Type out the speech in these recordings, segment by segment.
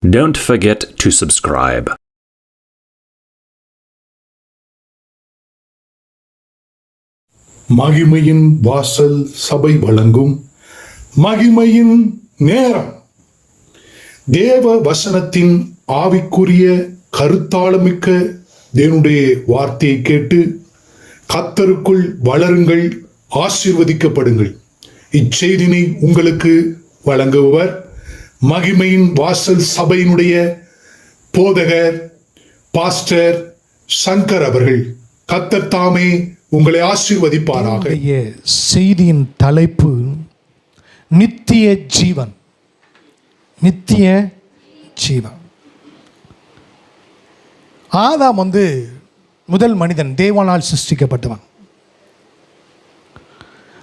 Don't forget to subscribe. மகிமையின் வாசல் சபை வழங்கும் மகிமையின் நேரம். தேவ வசனத்தின் ஆவிக்குரிய கருத்தாளமிக்க தேவனுடைய வார்த்தையை கேட்டு கர்த்தருக்குள் வளருங்கள், ஆசீர்வதிக்கப்படுங்கள். இச்செய்தினை உங்களுக்கு வழங்குபவர் மகிமையின் வாசல் சபையினுடைய போதகர் பாஸ்டர் சங்கர் அவர்கள். கர்த்தர் தாமே உங்களை ஆசீர்வதிப்பாராக. செய்தியின் தலைப்பு நித்திய ஜீவன். நித்திய ஜீவன். ஆதாம் முதல் மனிதன், தேவனால் சிருஷ்டிக்கப்பட்டவன்.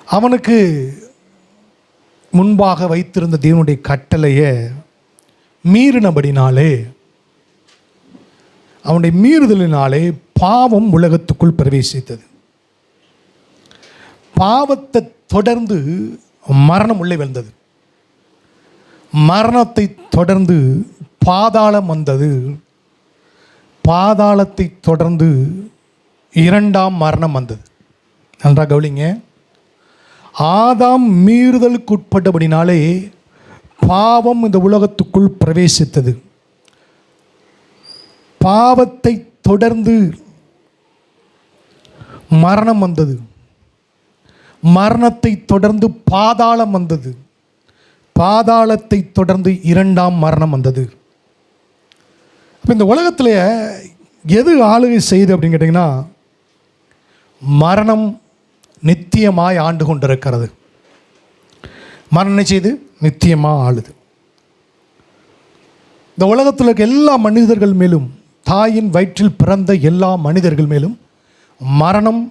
அவனுக்கு முன்பாக வைத்திருந்த தேவனுடைய கட்டளையை மீறினபடினாலே, அவனுடைய மீறுதலினாலே பாவம் உலகத்துக்குள் பிரவேசித்தது. பாவத்தை தொடர்ந்து மரணம் உள்ளே வந்தது. மரணத்தை தொடர்ந்து பாதாளம் வந்தது. பாதாளத்தை தொடர்ந்து இரண்டாம் மரணம் வந்தது. நன்றாக கவனிங்க. ஆதாம் மீறுதலுக்கு உட்பட்டபடினாலே பாவம் இந்த உலகத்துக்குள் பிரவேசித்தது. பாவத்தை தொடர்ந்து மரணம் வந்தது. மரணத்தை தொடர்ந்து பாதாளம் வந்தது. பாதாளத்தை தொடர்ந்து இரண்டாம் மரணம் வந்தது. அப்போ இந்த உலகத்தில் எது ஆளுகை செய்யுது அப்படின்னு கேட்டிங்கன்னா, மரணம் நித்தியமாய் ஆண்டு கொண்டிருக்கிறது. மரணம் செய்து நித்தியமாக ஆளுது. இந்த உலகத்தில் இருக்க எல்லா மனிதர்கள் மேலும், தாயின் வயிற்றில் பிறந்த எல்லா மனிதர்கள் மேலும் மரணம்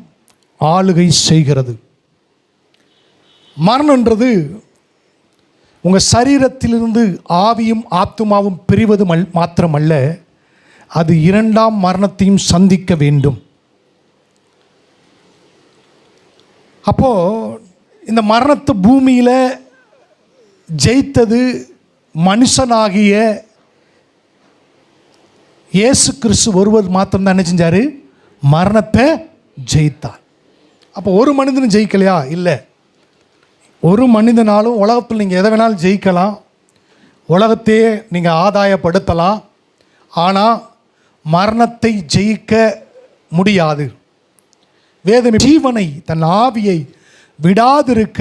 ஆளுகை செய்கிறது. மரணம்ன்றது உங்கள் சரீரத்திலிருந்து ஆவியும் ஆத்துமாவும் பிரிவது மாத்திரமல்ல, அது இரண்டாம் மரணத்தையும் சந்திக்க வேண்டும். அப்போது இந்த மரணத்தை பூமியில் ஜெயித்தது மனுஷனாகிய இயேசு கிறிஸ்து ஒருவர் மாத்திரம்தான் என்ன செஞ்சார்? மரணத்தை ஜெயித்தார். அப்போ ஒரு மனிதனும் ஜெயிக்கலையா? இல்லை. ஒரு மனிதனாலும் உலகத்தில் நீங்கள் எதை வேணாலும் ஜெயிக்கலாம், உலகத்தையே நீங்கள் ஆதாயப்படுத்தலாம். ஆனால் மரணத்தை ஜெயிக்க முடியாது. வேதம் ஜீவனை, தன் ஆவியை விடாதிருக்க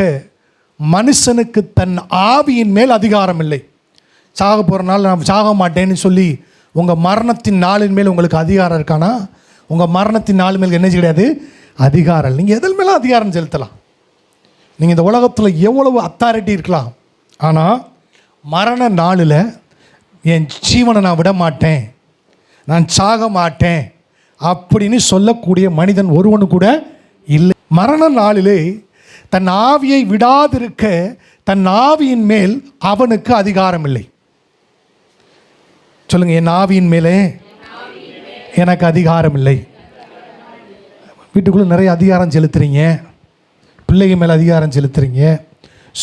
மனுஷனுக்கு தன் ஆவியின் மேல் அதிகாரம் இல்லை. சாக போகிற நாள் நான் சாக மாட்டேன்னு சொல்லி உங்கள் மரணத்தின் நாளின் மேல் உங்களுக்கு அதிகாரம் இருக்கானா? உங்கள் மரணத்தின் நாள் மேல் என்ன கிடையாது? அதிகாரம். நீங்கள் எதில் மேலே அதிகாரம் செலுத்தலாம். நீங்கள் இந்த உலகத்தில் எவ்வளவு அத்தாரிட்டி இருக்கலாம், ஆனால் மரண நாளில் என் ஜீவனை நான் விட மாட்டேன், நான் சாக மாட்டேன் அப்படின்னு சொல்லக்கூடிய மனிதன் ஒருவனு கூட இல்லை. மரண நாளிலே தன் ஆவியை விடாதிருக்க தன் ஆவியின் மேல் அவனுக்கு அதிகாரம் இல்லை. சொல்லுங்கள், என் ஆவியின் மேலே எனக்கு அதிகாரம் இல்லை. வீட்டுக்குள்ளே நிறைய அதிகாரம் செலுத்துறீங்க, பிள்ளைகள் மேலே அதிகாரம் செலுத்துறீங்க,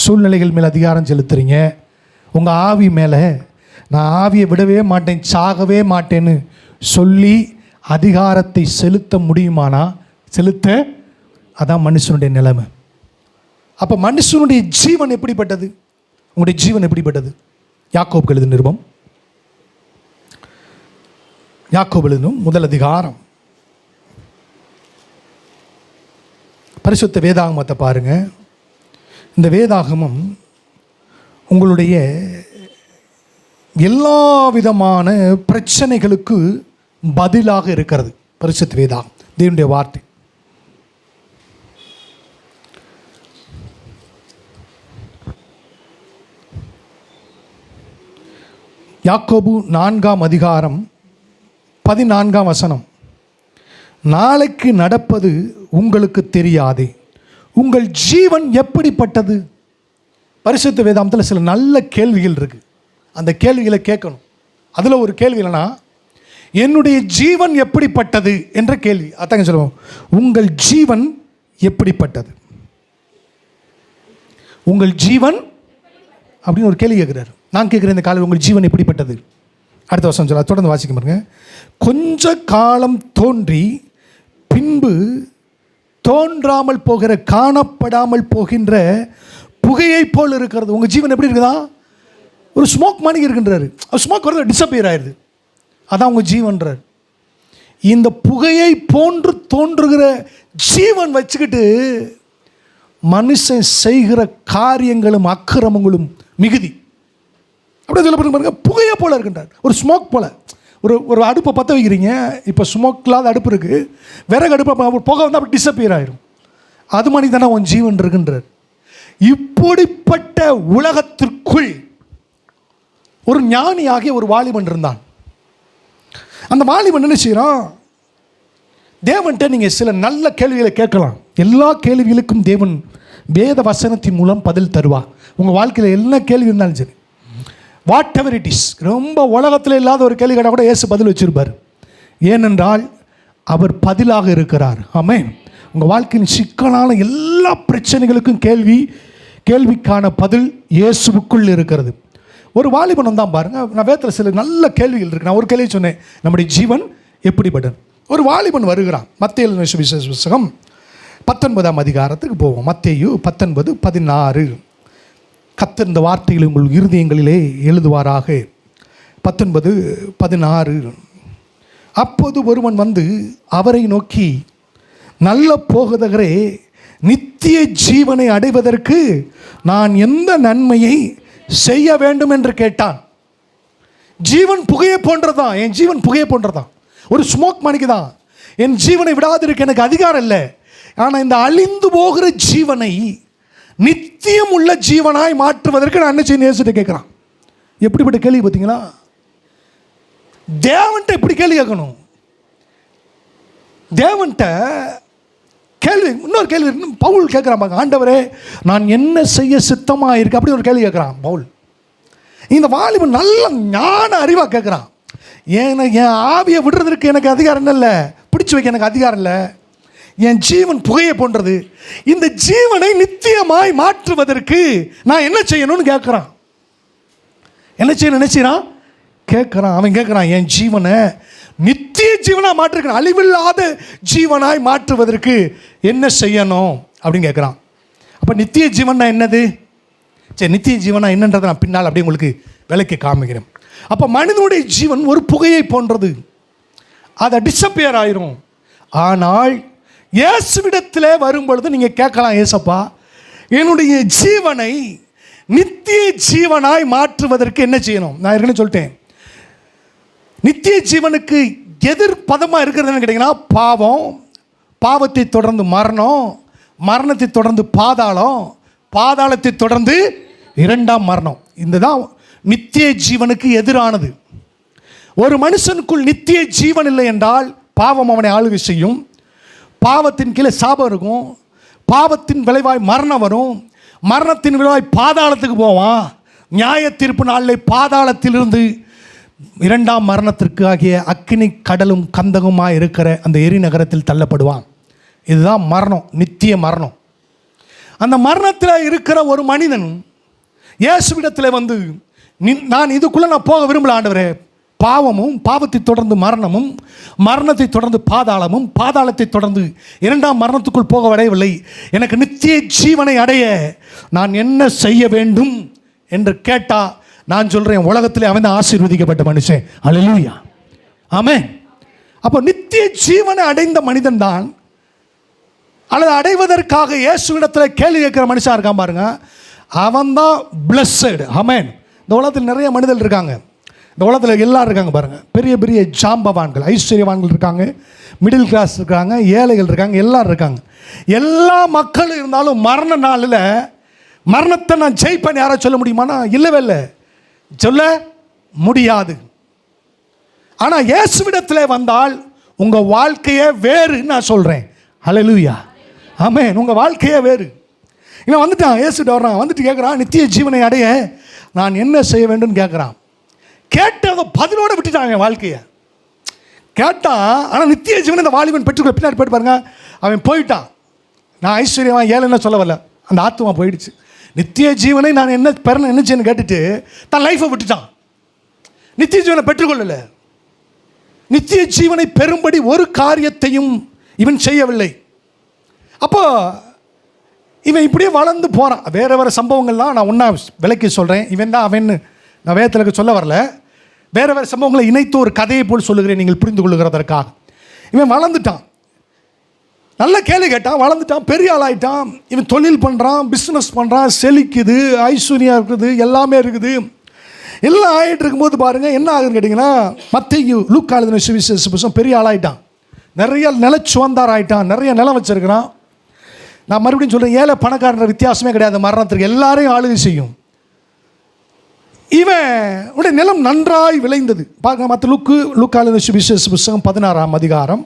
சூழ்நிலைகள் மேலே அதிகாரம் செலுத்துறீங்க. உங்கள் ஆவி மேலே நான் ஆவியை விடவே மாட்டேன், சாகவே மாட்டேன்னு சொல்லி அதிகாரத்தை செலுத்த முடியுமானா? செலுத்த அதான் மனுஷனுடைய நிலைமை. அப்போ மனுஷனுடைய ஜீவன் எப்படிப்பட்டது? உங்களுடைய ஜீவன் எப்படிப்பட்டது? யாக்கோபு எழுதின நிருபம், யாக்கோபு எழுதின முதல் அதிகாரம், பரிசுத்த வேதாகமத்தை பாருங்கள். இந்த வேதாகமம் உங்களுடைய எல்லா விதமான பிரச்சனைகளுக்கு பதிலாக இருக்கிறது. பரிசுத்த வேதாகம் தேவனுடைய வார்த்தை. யாக்கோபு 4ஆம் அதிகாரம் 14ஆம் வசனம். நாளைக்கு நடப்பது உங்களுக்கு தெரியாதே, உங்கள் ஜீவன் எப்படிப்பட்டது? பரிசுத்த வேதாந்தத்தில் சில நல்ல கேள்விகள் இருக்குது. அந்த கேள்விகளை கேட்கணும். அதில் ஒரு கேள்வி என்னன்னா, என்னுடைய ஜீவன் எப்படிப்பட்டது என்ற கேள்வி. அதாங்க சொல்லுவோம், உங்கள் ஜீவன் எப்படிப்பட்டது? உங்கள் ஜீவன் அப்படின்னு ஒரு கேள்வி கேட்குறாரு. நான் கேட்குறேன் இந்த காலையில், உங்கள் ஜீவன் எப்படிப்பட்டது? அடுத்த வருஷம் சொல்ல தொடர்ந்து வாசிக்க பாருங்க. கொஞ்ச காலம் தோன்றி பின்பு தோன்றாமல் போகிற, காணப்படாமல் போகின்ற புகையை போல் இருக்கிறது. உங்கள் ஜீவன் எப்படி இருக்குதா? ஒரு ஸ்மோக் மாதிரி இருக்கின்றாரு. ஸ்மோக் வரது டிஸப்பியர் ஆயிடுது. அதான் உங்கள் ஜீவன்றார். இந்த புகையை போன்று தோன்றுகிற ஜீவன் வச்சுக்கிட்டு மனுஷன் செய்கிற காரியங்களும் அக்கிரமங்களும் மிகுதி. அப்படியே சொல்லப்படுங்க பாருங்க, புகையை போல இருக்கின்றார். ஒரு ஸ்மோக் போல. ஒரு அடுப்பை பற்ற வைக்கிறீங்க, இப்போ ஸ்மோக் இல்லாத அடுப்பு இருக்குது, விறகு அடுப்பு புகை வந்து அப்படி டிஸப்பியர் ஆயிரும். அது மாதிரி தானே உன் ஜீவன் இருக்கின்றார். இப்படிப்பட்ட உலகத்திற்குள் ஒரு ஞானியாகிய ஒரு வாலிபன் இருந்தான். அந்த வாலிபன் என்ன செய்யறான்? தேவன்கிட்ட நீங்கள் சில நல்ல கேள்விகளை கேட்கலாம். எல்லா கேள்விகளுக்கும் தேவன் வேத வசனத்தின் மூலம் பதில் தருவா. உங்கள் வாழ்க்கையில் என்ன கேள்வி இருந்தாலும் சரி, வாட் எவர் இட் இஸ், ரொம்ப உலகத்தில் இல்லாத ஒரு கேள்வி கேட்டால் கூட இயேசு பதில் வச்சிருப்பார். ஏனென்றால் அவர் பதிலாக இருக்கிறார். ஆமென். உங்கள் வாழ்க்கையின் சிக்கலான எல்லா பிரச்சனைகளுக்கும் கேள்விக்கான பதில் இயேசுவுக்குள் இருக்கிறது. ஒரு வாலிபன் தான் பாருங்கள், நான் வேதத்தில் சில நல்ல கேள்விகள் இருக்கு. நான் ஒரு கேள்வி சொன்னேன், நம்முடைய ஜீவன் எப்படிப்பட்டது. ஒரு வாலிபன் வருகிறான். மத்தேயு சுவிசேஷ புத்தகம் 19ஆம் அதிகாரத்துக்கு போவோம். மத்தேயு 19:16. கர்த்தர் இந்த வார்த்தைகளை உங்கள் இருதயங்களிலே எழுதுவாராக. 19:16. அப்போது ஒருவன் வந்து அவரை நோக்கி, நல்ல போதகரே, நித்திய ஜீவனை அடைவதற்கு நான் எந்த நன்மையை செய்ய வேண்டும் என்று கேட்டான். ஜீவன் புகையை போன்றதான். என் ஜீவன் புகையை போன்றதான். ஒரு ஸ்மோக் மணிக்கு தான். என் ஜீவனை விடாதிருக்க எனக்கு அதிகாரம் இல்லை. ஆனால் இந்த அழிந்து போகிற ஜீவனை நித்தியம் உள்ள ஜீவனாய் மாற்றுவதற்கு நான் என்ன செய்ய நேசிட்டு கேட்குறான். எப்படிப்பட்ட கேள்வி பார்த்தீங்களா? தேவன்கிட்ட இப்படி கேள்வி கேட்கணும். தேவன்கிட்ட கேள்வி. இன்னொரு கேள்வி பவுல் கேட்குறான், ஆண்டவரே நான் என்ன செய்ய சித்தமாக இருக்கு, அப்படி ஒரு கேள்வி கேட்குறான் பவுல். இந்த வாலிபன் நல்ல ஞான அறிவாக கேட்குறான். என் ஆவியை விடுறதுக்கு எனக்கு அதிகாரம் இல்லை, பிடிச்சி வைக்க எனக்கு அதிகாரம் இல்லை. என் ஜீவன் புகையை போன்றது. இந்த ஜீவனை நித்தியமாய் மாற்றுவதற்கு நான் என்ன செய்யணும்னு கேட்குறான். என்ன செய்யணும் நினைச்சான் கேட்குறான். அவன் கேட்குறான், என் ஜீவனை நித்திய ஜீவனாக மாற்றிருக்கணும், அழிவில்லாத ஜீவனாய் மாற்றுவதற்கு என்ன செய்யணும் அப்படின்னு கேட்குறான். அப்போ நித்திய ஜீவன்னா என்னது? சரி, நித்திய ஜீவனா என்னன்றதை நான் பின்னால் அப்படியே உங்களுக்கு விளக்கி காமிக்கிறேன். அப்போ மனிதனுடைய ஜீவன் ஒரு புகையை போன்றது, அதை டிஸப்பியர் ஆயிரும். ஆனால் இயேசுவிடத்தில் வரும்பொழுது நீங்கள் கேட்கலாம், ஏசப்பா என்னுடைய ஜீவனை நித்திய ஜீவனாய் மாற்றுவதற்கு என்ன செய்யணும்? நான் ஏற்கனவே சொல்லிட்டேன், நித்திய ஜீவனுக்கு எதிர்பதமாக இருக்கிறதுன்னு கேட்டிங்கன்னா பாவம், பாவத்தை தொடர்ந்து மரணம், மரணத்தை தொடர்ந்து பாதாளம், பாதாளத்தை தொடர்ந்து இரண்டாம் மரணம். இந்த தான் நித்திய ஜீவனுக்கு எதிரானது. ஒரு மனுஷனுக்குள் நித்திய ஜீவன் இல்லை என்றால் பாவம் அவனை ஆளுகை செய்யும். பாவத்தின் கீழே சாபம் இருக்கும். பாவத்தின் விளைவாய் மரணம் வரும். மரணத்தின் விளைவாய் பாதாளத்துக்கு போவான். நியாய தீர்ப்பு நாளில் பாதாளத்திலிருந்து இரண்டாம் மரணத்திற்கு ஆகிய அக்கினி கடலும் கந்தகமாக இருக்கிற அந்த எரிநகரத்தில் தள்ளப்படுவான். இதுதான் மரணம், நித்திய மரணம். அந்த மரணத்தில் இருக்கிற ஒரு மனிதன் இயேசுவிடத்தில் வந்து, நான் இதுக்குள்ளே நான் போக விரும்பல ஆண்டவரே, பாவமும், பாவத்தை தொடர்ந்து மரணமும், மரணத்தை தொடர்ந்து பாதாளமும், பாதாளத்தை தொடர்ந்து இரண்டாம் மரணத்துக்குள் போக விடவில்லை, எனக்கு நித்திய ஜீவனை அடைய நான் என்ன செய்ய வேண்டும் என்று கேட்டால் நான் சொல்கிறேன், உலகத்திலே அவன் தான் ஆசீர்வதிக்கப்பட்ட மனுஷன். அல்லேலூயா, ஆமென். அப்போ நித்திய ஜீவனை அடைந்த மனிதன் தான், அல்லது அடைவதற்காக இயேசுவிடத்தில் கேள்வி கேட்குற மனுஷன் இருக்கான் பாருங்க, அவன் தான் பிளஸ்ஸடு. ஆமென். இந்த உலகத்தில் நிறைய மனிதர்கள் இருக்காங்க. இந்த உலகத்தில் எல்லாரும் இருக்காங்க பாருங்கள். பெரிய பெரிய ஜாம்பவான்கள், ஐஸ்வர்யவான்கள் இருக்காங்க, மிடில் கிளாஸ் இருக்காங்க, ஏழைகள் இருக்காங்க, எல்லாரும் இருக்காங்க. எல்லா மக்களும் இருந்தாலும் மரண நாளில் மரணத்தை நான் ஜெயிப்பேன் யாரை சொல்ல முடியுமானா? இல்லவே இல்லை, சொல்ல முடியாது. ஆனால் இயேசுவிடத்தில் வந்தால் உங்கள் வாழ்க்கையே வேறுன்னு நான் சொல்கிறேன். அல்லேலூயா, ஆமென். உங்கள் வாழ்க்கையே வேறு. இவன் வந்துட்டான், இயேசுகிட்ட வர்றான், வந்துட்டு கேட்குறான், நித்திய ஜீவனை அடைய நான் என்ன செய்ய வேண்டும் கேட்குறான். கேட்டதை பதிலோடு விட்டுட்டான் என் வாழ்க்கையை. கேட்டான், ஆனால் நித்திய ஜீவனை இந்த வாலிபன் பெற்றுக்கொள்ள பின்னாடி போயிட்டு பாருங்க, அவன் போயிட்டான். நான் ஐஸ்வர்யவான் ஏழைன்னு சொல்ல வரல, அந்த ஆத்மா போயிடுச்சு. நித்திய ஜீவனை நான் என்ன பெறணும் என்ன செய்யணும் கேட்டுட்டு தன் லைஃப்பை விட்டுட்டான். நித்திய ஜீவனை பெற்றுக்கொள்ளல. நித்திய ஜீவனை பெறும்படி ஒரு காரியத்தையும் இவன் செய்யவில்லை. அப்போ இவன் இப்படியே வளர்ந்து போகிறான். வேறு வேறு சம்பவங்கள்லாம் நான் ஒன்றா விளக்கி சொல்கிறேன். இவன் தான் அவன் நான் வேதத்தில் சொல்ல வரல. வேறு வேறு சம்பவங்களை இணைத்து ஒரு கதையை போல் சொல்லுகிறேன் நீங்கள் புரிந்து கொள்ளுகிறதற்காக. இவன் வளர்ந்துட்டான், நல்ல கேள்வி கேட்டான், வளர்ந்துட்டான், பெரிய ஆளாயிட்டான். இவன் தொழில் பண்ணுறான், பிஸ்னஸ் பண்ணுறான், செழிக்குது, ஐஸ்வர்யா இருக்குது, எல்லாமே இருக்குது. எல்லாம் ஆகிட்டு இருக்கும்போது பாருங்கள் என்ன ஆகுதுன்னு கேட்டிங்கன்னா, மத்தேயு லூக்கா எழுதின சுவிசேஷ புத்தகம் பெரிய ஆளாயிட்டான், நிறைய நிலச்சுவந்தார் ஆகிட்டான், நிறைய நிலம் வச்சிருக்கிறான். நான் மறுபடியும் சொல்கிறேன், ஏழை பணக்காரன்ற வித்தியாசமே கிடையாது. மரணத்திற்கு எல்லாரையும் ஆளுகை செய்யும். இவன் உடைய நிலம் நன்றாய் விளைந்தது. பார்க்க மற்ற லூக்கா எழுதின சுவிசேஷ புத்தகம் 16ஆம் அதிகாரம்,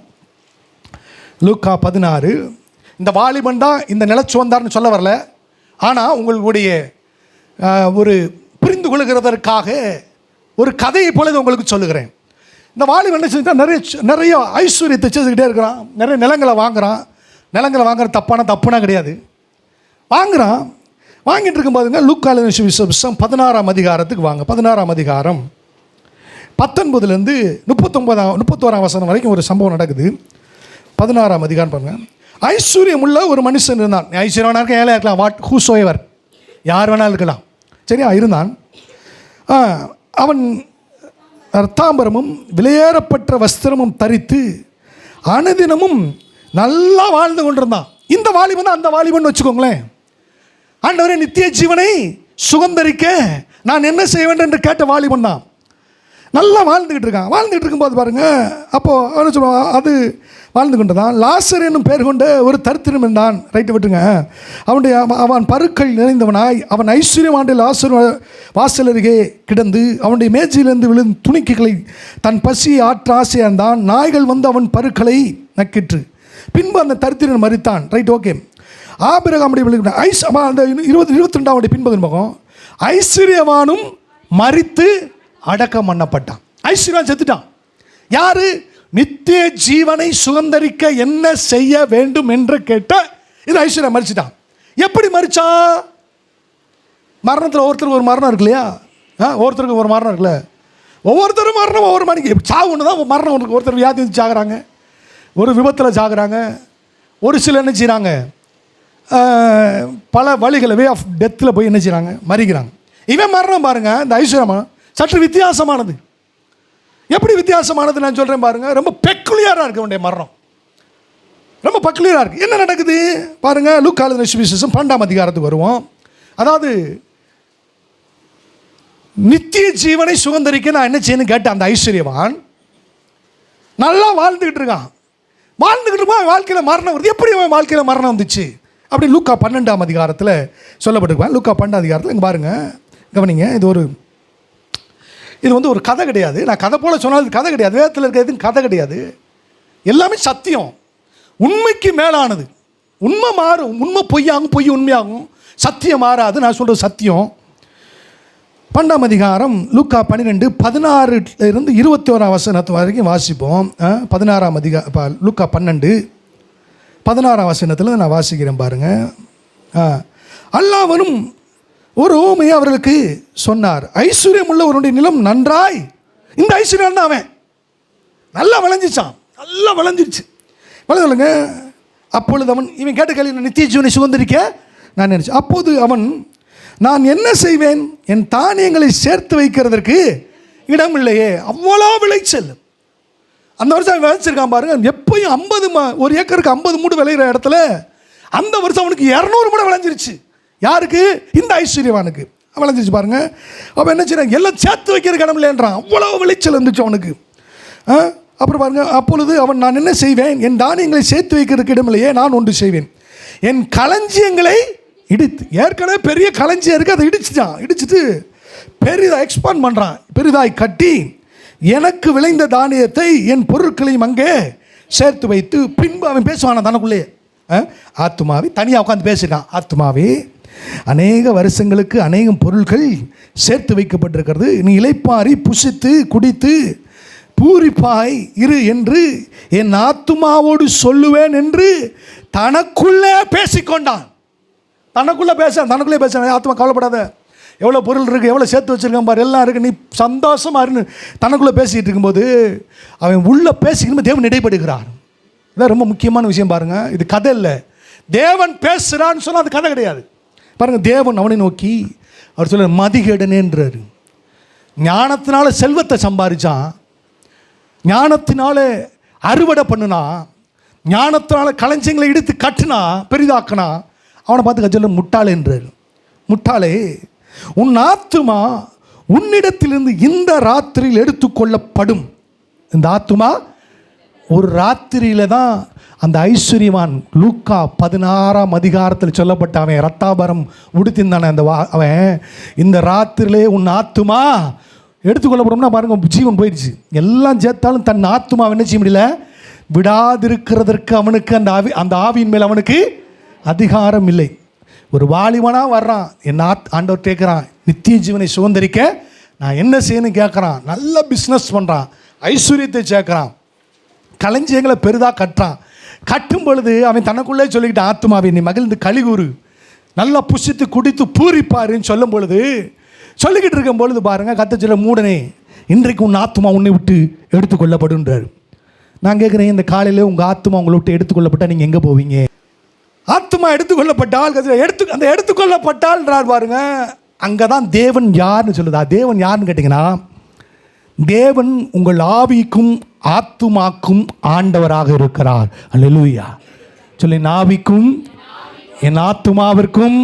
லூக்கா 16. இந்த வாலிபன் தான் இந்த நிலச்சுவந்தார்னு சொல்ல வரல. ஆனால் உங்களுடைய ஒரு புரிந்து கொள்கிறதற்காக ஒரு கதையை போல உங்களுக்கு சொல்லுகிறேன். இந்த வாலிபன் என்ன செஞ்சுட்டா, நிறைய ஐஸ்வர்யத்தை செஞ்சுக்கிட்டே இருக்கிறான், நிறைய நிலங்களை வாங்குகிறான். நிலங்களை வாங்குற தப்புனா கிடையாது, வாங்குகிறான். வாங்கிட்டு இருக்கும்போதுங்க லூக்கா எழுதின சுவிசேஷம் 16ஆம் அதிகாரத்துக்கு வாங்க. 16ஆம் அதிகாரம் 19லேருந்து 31ஆம் வசனம் வரைக்கும் ஒரு சம்பவம் நடக்குது. 16ஆம் அதிகாரம் பாருங்கள். ஐஸ்வர்யம் உள்ள ஒரு மனுஷன் இருந்தான். ஐஸ்வர்யவனாக இருக்க, ஏழையாக இருக்கலாம், ஹூசோஎவர், யார் வேணாலும் இருக்கலாம், சரியா இருந்தான். அவன் ரத்தாம்பரமும் விலையேறப்பட்ட வஸ்திரமும் தரித்து அனுதினமும் நல்லா வாழ்ந்து கொண்டிருந்தான். இந்த வாலிபன் தான் அந்த வாலிபன் வச்சுக்கோங்களேன். ஆண்டவரே, நித்திய ஜீவனை சுகந்தரிக்க நான் என்ன செய்ய வேண்டும் என்று கேட்ட வாலிபன் தான். நல்லா வாழ்ந்துக்கிட்டு இருக்கான். வாழ்ந்துக்கிட்டு இருக்கும்போது பாருங்கள், அப்போது அவன் சொல்லுவான், அது வாழ்ந்து கொண்டு தான் லாசர் என்னும் பேர் கொண்ட ஒரு தரித்திரம் இருந்தான். ரைட்டு விட்டுருங்க. அவன் பருக்கள் நிறைந்தவனாய் அவன் ஐஸ்வர்யமாண்டில் லாசர் வாசல் அருகே கிடந்து அவனுடைய மேஜையிலிருந்து விழுந்து துணிக்கைகளை தன் பசியை ஆற்ற ஆசையாக இருந்தான். நாய்கள் வந்து அவன் பருக்களை நக்கிற்று. பின்பு அந்த தரித்திரன் மரித்தான். Right, okay. ஆபிரகாமுடைய அந்த 22ஆம் பின்பகுதி பக்கம் ஐஸ்வர்யவானும் மரித்து அடக்கம் பண்ணப்பட்டான். ஐஸ்வர்யவான் செத்துட்டான். யாரு? நித்திய ஜீவனை சுகந்தரிக்க என்ன செய்ய வேண்டும் என்று கேட்ட இது ஐஸ்வர்யா மரிச்சிட்டான். எப்படி மரிச்சா? மரணத்தில் ஒவ்வொருத்தருக்கு ஒரு மரணம் இருக்கு இல்லையா? ஒவ்வொருத்தருக்கு ஒரு மரணம் இருக்குல்ல. ஒவ்வொருத்தரும் மரணம் ஒவ்வொரு மணிக்கு சாவு ஒன்று தான் மரணம் ஒன்று. ஒருத்தர் வியாதி வந்து சாகுறாங்க, ஒரு விபத்தில் சாகுறாங்க, ஒரு சில என்ன செய்கிறாங்க, பல வழிகளை வே ஆஃப் டெத்தில் போய் என்ன செய்கிறாங்க, மறிக்கிறாங்க. இவன் மரணம் பாருங்கள், இந்த ஐஸ்வர்யமா சற்று வித்தியாசமானது. எப்படி வித்தியாசமானது நான் சொல்கிறேன் பாருங்கள். ரொம்ப பெக்குலியராக இருக்குது அவனுடைய மரணம், ரொம்ப பெக்குலியராக இருக்குது. என்ன நடக்குது பாருங்கள். லூக்கா எழுதின சுவிசேஷம் 12ஆம் அதிகாரத்துக்கு வருவோம். அதாவது நித்திய ஜீவனை சுகந்தரிக்க நான் என்ன செய்யணும் கேட்டேன். அந்த ஐஸ்வர்யவான் நல்லா வாழ்ந்துக்கிட்டு இருக்கான். வாழ்ந்துக்கிட்டு இருப்பான், வாழ்க்கையில் மரணம் வருது. எப்படி அவன் வாழ்க்கையில் மரணம் வந்துச்சு அப்படி லூக்கா 12ஆம் அதிகாரத்தில் சொல்லப்பட்டிருப்பான். லூக்கா 12ஆம் அதிகாரத்தில் இங்கே பாருங்கள், கவனிங்க. இது வந்து ஒரு கதை கிடையாது. நான் கதை போல் சொன்னால் கதை கிடையாது. வேதத்தில் இருக்க எதுவும் கதை கிடையாது. எல்லாமே சத்தியம், உண்மைக்கு மேலானது. உண்மை மாறும், உண்மை பொய்யாகும், பொய் உண்மையாகும், சத்தியம் மாறாது. நான் சொல்கிறது சத்தியம். 12ஆம் அதிகாரம் லூக்கா 12 16லிருந்து 21ஆம் வசனத்து வரைக்கும் வாசிப்போம். 16ஆம் அதிகாரம் லூக்கா 12 16ஆம் வசனத்தில் நான் வாசிக்கிறேன் பாருங்கள். அல்லாஹ்வும் ஒரு ஊமையை அவர்களுக்கு சொன்னார். ஐஸ்வர்யம் உள்ள ஒருடைய நிலம் நன்றாய், இந்த ஐஸ்வர்யம் தான் அவன் நல்லா விளைஞ்சிச்சான், நல்லா விளைஞ்சிருச்சு, விளைஞ்சுங்க. அப்பொழுது அவன் இவன் கேட்ட கேள்வி, நித்திய ஜீவனை சுதந்திரிக்க நான் நினைச்சேன். அப்போது அவன், நான் என்ன செய்வேன், என் தானியங்களை சேர்த்து வைக்கிறதற்கு இடம் இல்லையே. அவ்வளோ விளைச்சல் அந்த வருஷம் விளைச்சிருக்கான் பாருங்க. எப்பயும் 50 ஒரு ஏக்கருக்கு 50 மூடு விளையிற இடத்துல அந்த வருஷம் அவனுக்கு 200 மூடை விளைஞ்சிருச்சு. யாருக்கு? இந்த ஐஸ்வர்யவானுக்கு விளைஞ்சிச்சு பாருங்க. அவன் என்ன செய்யறான், எல்லாம் சேர்த்து வைக்கிற இடம் இல்லைன்றான். அவ்வளோ விளைச்சல் இருந்துச்சு அவனுக்கு. அப்புறம் பாருங்க, அப்பொழுது அவன், நான் என்ன செய்வேன், என் தானியங்களை சேர்த்து வைக்கிறதுக்கு இடமில்லையே, நான் ஒன்று செய்வேன், என் களஞ்சியங்களை இடித்து, ஏற்கனவே பெரிய களஞ்சியம் இருக்குது, அதை இடிச்சிட்டு பெரிதாக எக்ஸ்பாண்ட் பண்ணுறான், பெரிதாய் கட்டி எனக்கு விளைந்த தானியத்தை என் பொருட்களையும் அங்கே சேர்த்து வைத்து, பின்பு அவன் பேசுவான் தனக்குள்ளே, ஆத்துமாவே, தனியாக உட்காந்து பேசிட்டான், ஆத்துமாவே, அநேக வருஷங்களுக்கு அநேகம் பொருட்கள் சேர்த்து வைக்கப்பட்டிருக்கிறது, நீ இளைப்பாரி புசித்து குடித்து பூரிப்பாய் இரு என்று என் ஆத்துமாவோடு சொல்லுவேன் என்று தனக்குள்ளே பேசிக்கொண்டான். தனக்குள்ளே பேசுகிறான். ஆத்துமா கவலைப்படாத, எவ்வளோ பொருள் இருக்குது, எவ்வளோ சேர்த்து வச்சுருக்கேன் பாரு, எல்லாம் இருக்குது, நீ சந்தோஷமாக இருந்து தனக்குள்ளே பேசிகிட்டு இருக்கும்போது அவன் உள்ளே பேசிக்கணும் தேவன் இடைப்படுகிறார். இதான் ரொம்ப முக்கியமான விஷயம் பாருங்கள். இது கதை இல்லை. தேவன் பேசுகிறான்னு சொன்னால் அது கதை கிடையாது. பாருங்கள், தேவன் அவனை நோக்கி அவர் சொல்ல மதிகேடனேன்றாரு. ஞானத்தினால செல்வத்தை சம்பாதிச்சான், ஞானத்தினால அறுவடை பண்ணுனா, ஞானத்தினால களஞ்சியங்களை இடித்து கட்டுனா, பெரிதாக்குனா, அவனை பார்த்து கஜல்ல முட்டாளேன்றார். முட்டாளே, உன் ஆத்துமா உன்னிடத்திலிருந்து இந்த ராத்திரியில் எடுத்துக்கொள்ளப்படும். இந்த ஆத்துமா ஒரு ராத்திரியில் தான் அந்த ஐஸ்வர்யவான் லூக்கா 16ஆம் அதிகாரத்தில் சொல்லப்பட்ட அவன் ரத்தாபரம் உடுத்திருந்தானே அந்த அவன் இந்த ராத்திரிலே உன் ஆத்துமா எடுத்துக்கொள்ளப்படும்னா பாருங்க, ஜீவன் போயிடுச்சு. எல்லாம் சேர்த்தாலும் தன் ஆத்துமா என்ன செய்ய முடியல, விடாதிருக்கிறதற்கு அவனுக்கு அந்த ஆவியின் மேல் அவனுக்கு அதிகாரம் இல்லை. ஒரு வாலிபனாக வர்றான், என்ன ஆண்டவர் கேட்குறான், நித்திய ஜீவனை சுதந்திரிக்க நான் என்ன செய்யணும்னு கேட்குறான். நல்ல பிஸ்னஸ் பண்ணுறான், ஐஸ்வர்யத்தை சேர்க்குறான், களஞ்சியங்களை பெரிதாக கட்டுறான். கட்டும் பொழுது அவன் தனக்குள்ளே சொல்லிக்கிட்டு, ஆத்துமாவை நீ மகிழ்ந்து கலிகூறு, நல்லா புசித்து குடித்து பூரிப்பாருன்னு சொல்லும் பொழுது, சொல்லிக்கிட்டு இருக்கும் பொழுது பாருங்கள், கத்த சொல்ல மூடனே இன்றைக்கு உன் ஆத்துமா உன்னை விட்டு எடுத்துக்கொள்ளப்படுன்றார். நான் கேட்குறேன், இந்த காலையில் உங்கள் ஆத்துமா உங்களை விட்டு எடுத்துக்கொள்ளப்பட்டால் நீங்கள் எங்கே போவீங்க? ஆத்துமா எடுத்துக்கொள்ளப்பட்டால் அந்த எடுத்துக்கொள்ளப்பட்டால்ன்றார் பாருங்க, அங்கே தான் தேவன் யாருன்னு சொல்லுதா. தேவன் யாருன்னு கேட்டிங்கன்னா, தேவன் உங்கள் ஆவிக்கும் ஆத்துமாக்கும் ஆண்டவராக இருக்கிறார். அல்லேலூயா சொல்லி, ஆவிக்கும் என் ஆத்துமாவிற்கும்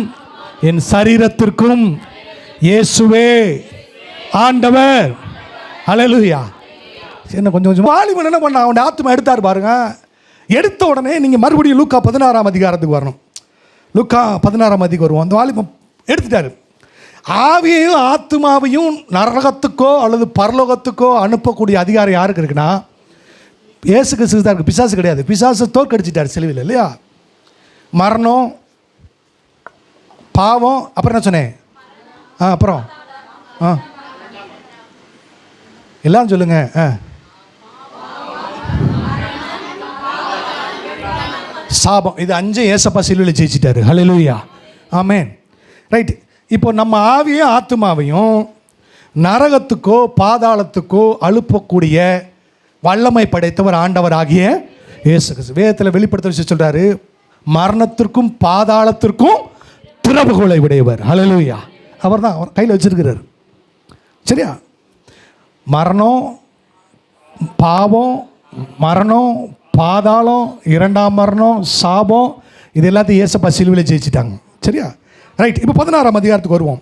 என் சரீரத்திற்கும் இயேசுவே ஆண்டவர். அல்லேலூயா. என்ன கொஞ்சம் கொஞ்சம் வாலிபன் என்ன பண்ண, அவன் ஆத்துமா எடுத்தார் பாருங்க. எடுத்த உடனே நீங்கள் மறுபடியும் லூக்கா 16ஆம் அதிகாரத்துக்கு வரணும். லூக்கா 16ஆம் அதிகாரம் வருவோம். அந்த வாலிபன் எடுத்துட்டாரு. ஆவியையும் ஆத்துமாவையும் நரகத்துக்கோ அல்லது பரலோகத்துக்கோ அனுப்பக்கூடிய அதிகாரம் யாருக்கு இருக்குன்னா, இயேசு கிறிஸ்து தான் இருக்குது. பிசாசு கிடையாது. பிசாசு தோற்கடிச்சிட்டார் சிலுவையில், இல்லையா? மரணம், பாவம், அப்புறம் என்ன சொன்னேன், அப்புறம் எல்லாம் சொல்லுங்க. சாபம், இது 5 ஏசப்பா சிலுவையில் ஜெயிச்சிட்டாரு. ஹல்லேலூயா, ஆமென். ரைட். இப்போ நம்ம ஆவியும் ஆத்துமாவையும் நரகத்துக்கோ பாதாளத்துக்கோ அழுப்பக்கூடிய வல்லமை படைத்தவர் ஆண்டவர் ஆகிய இயேசு கிறிஸ்து. வேதத்தில் வெளிப்படுத்த விஷயம் சொல்கிறாரு, மரணத்திற்கும் பாதாளத்திற்கும் திறவுகோலை உடையவர். ஹல்லேலூயா. அவர் தான் அவர் கையில் வச்சிருக்கிறார். சரியா? மரணம், பாவம், மரணம், பாதாளம், 2ஆம் மரணம், சாபம், இது எல்லாத்தையும் இயேசப்பா சிலுவையில் ஜெயிச்சிட்டாங்க. சரியா? ரைட். இப்போ 16ஆம் அதிகாரத்துக்கு வருவோம்.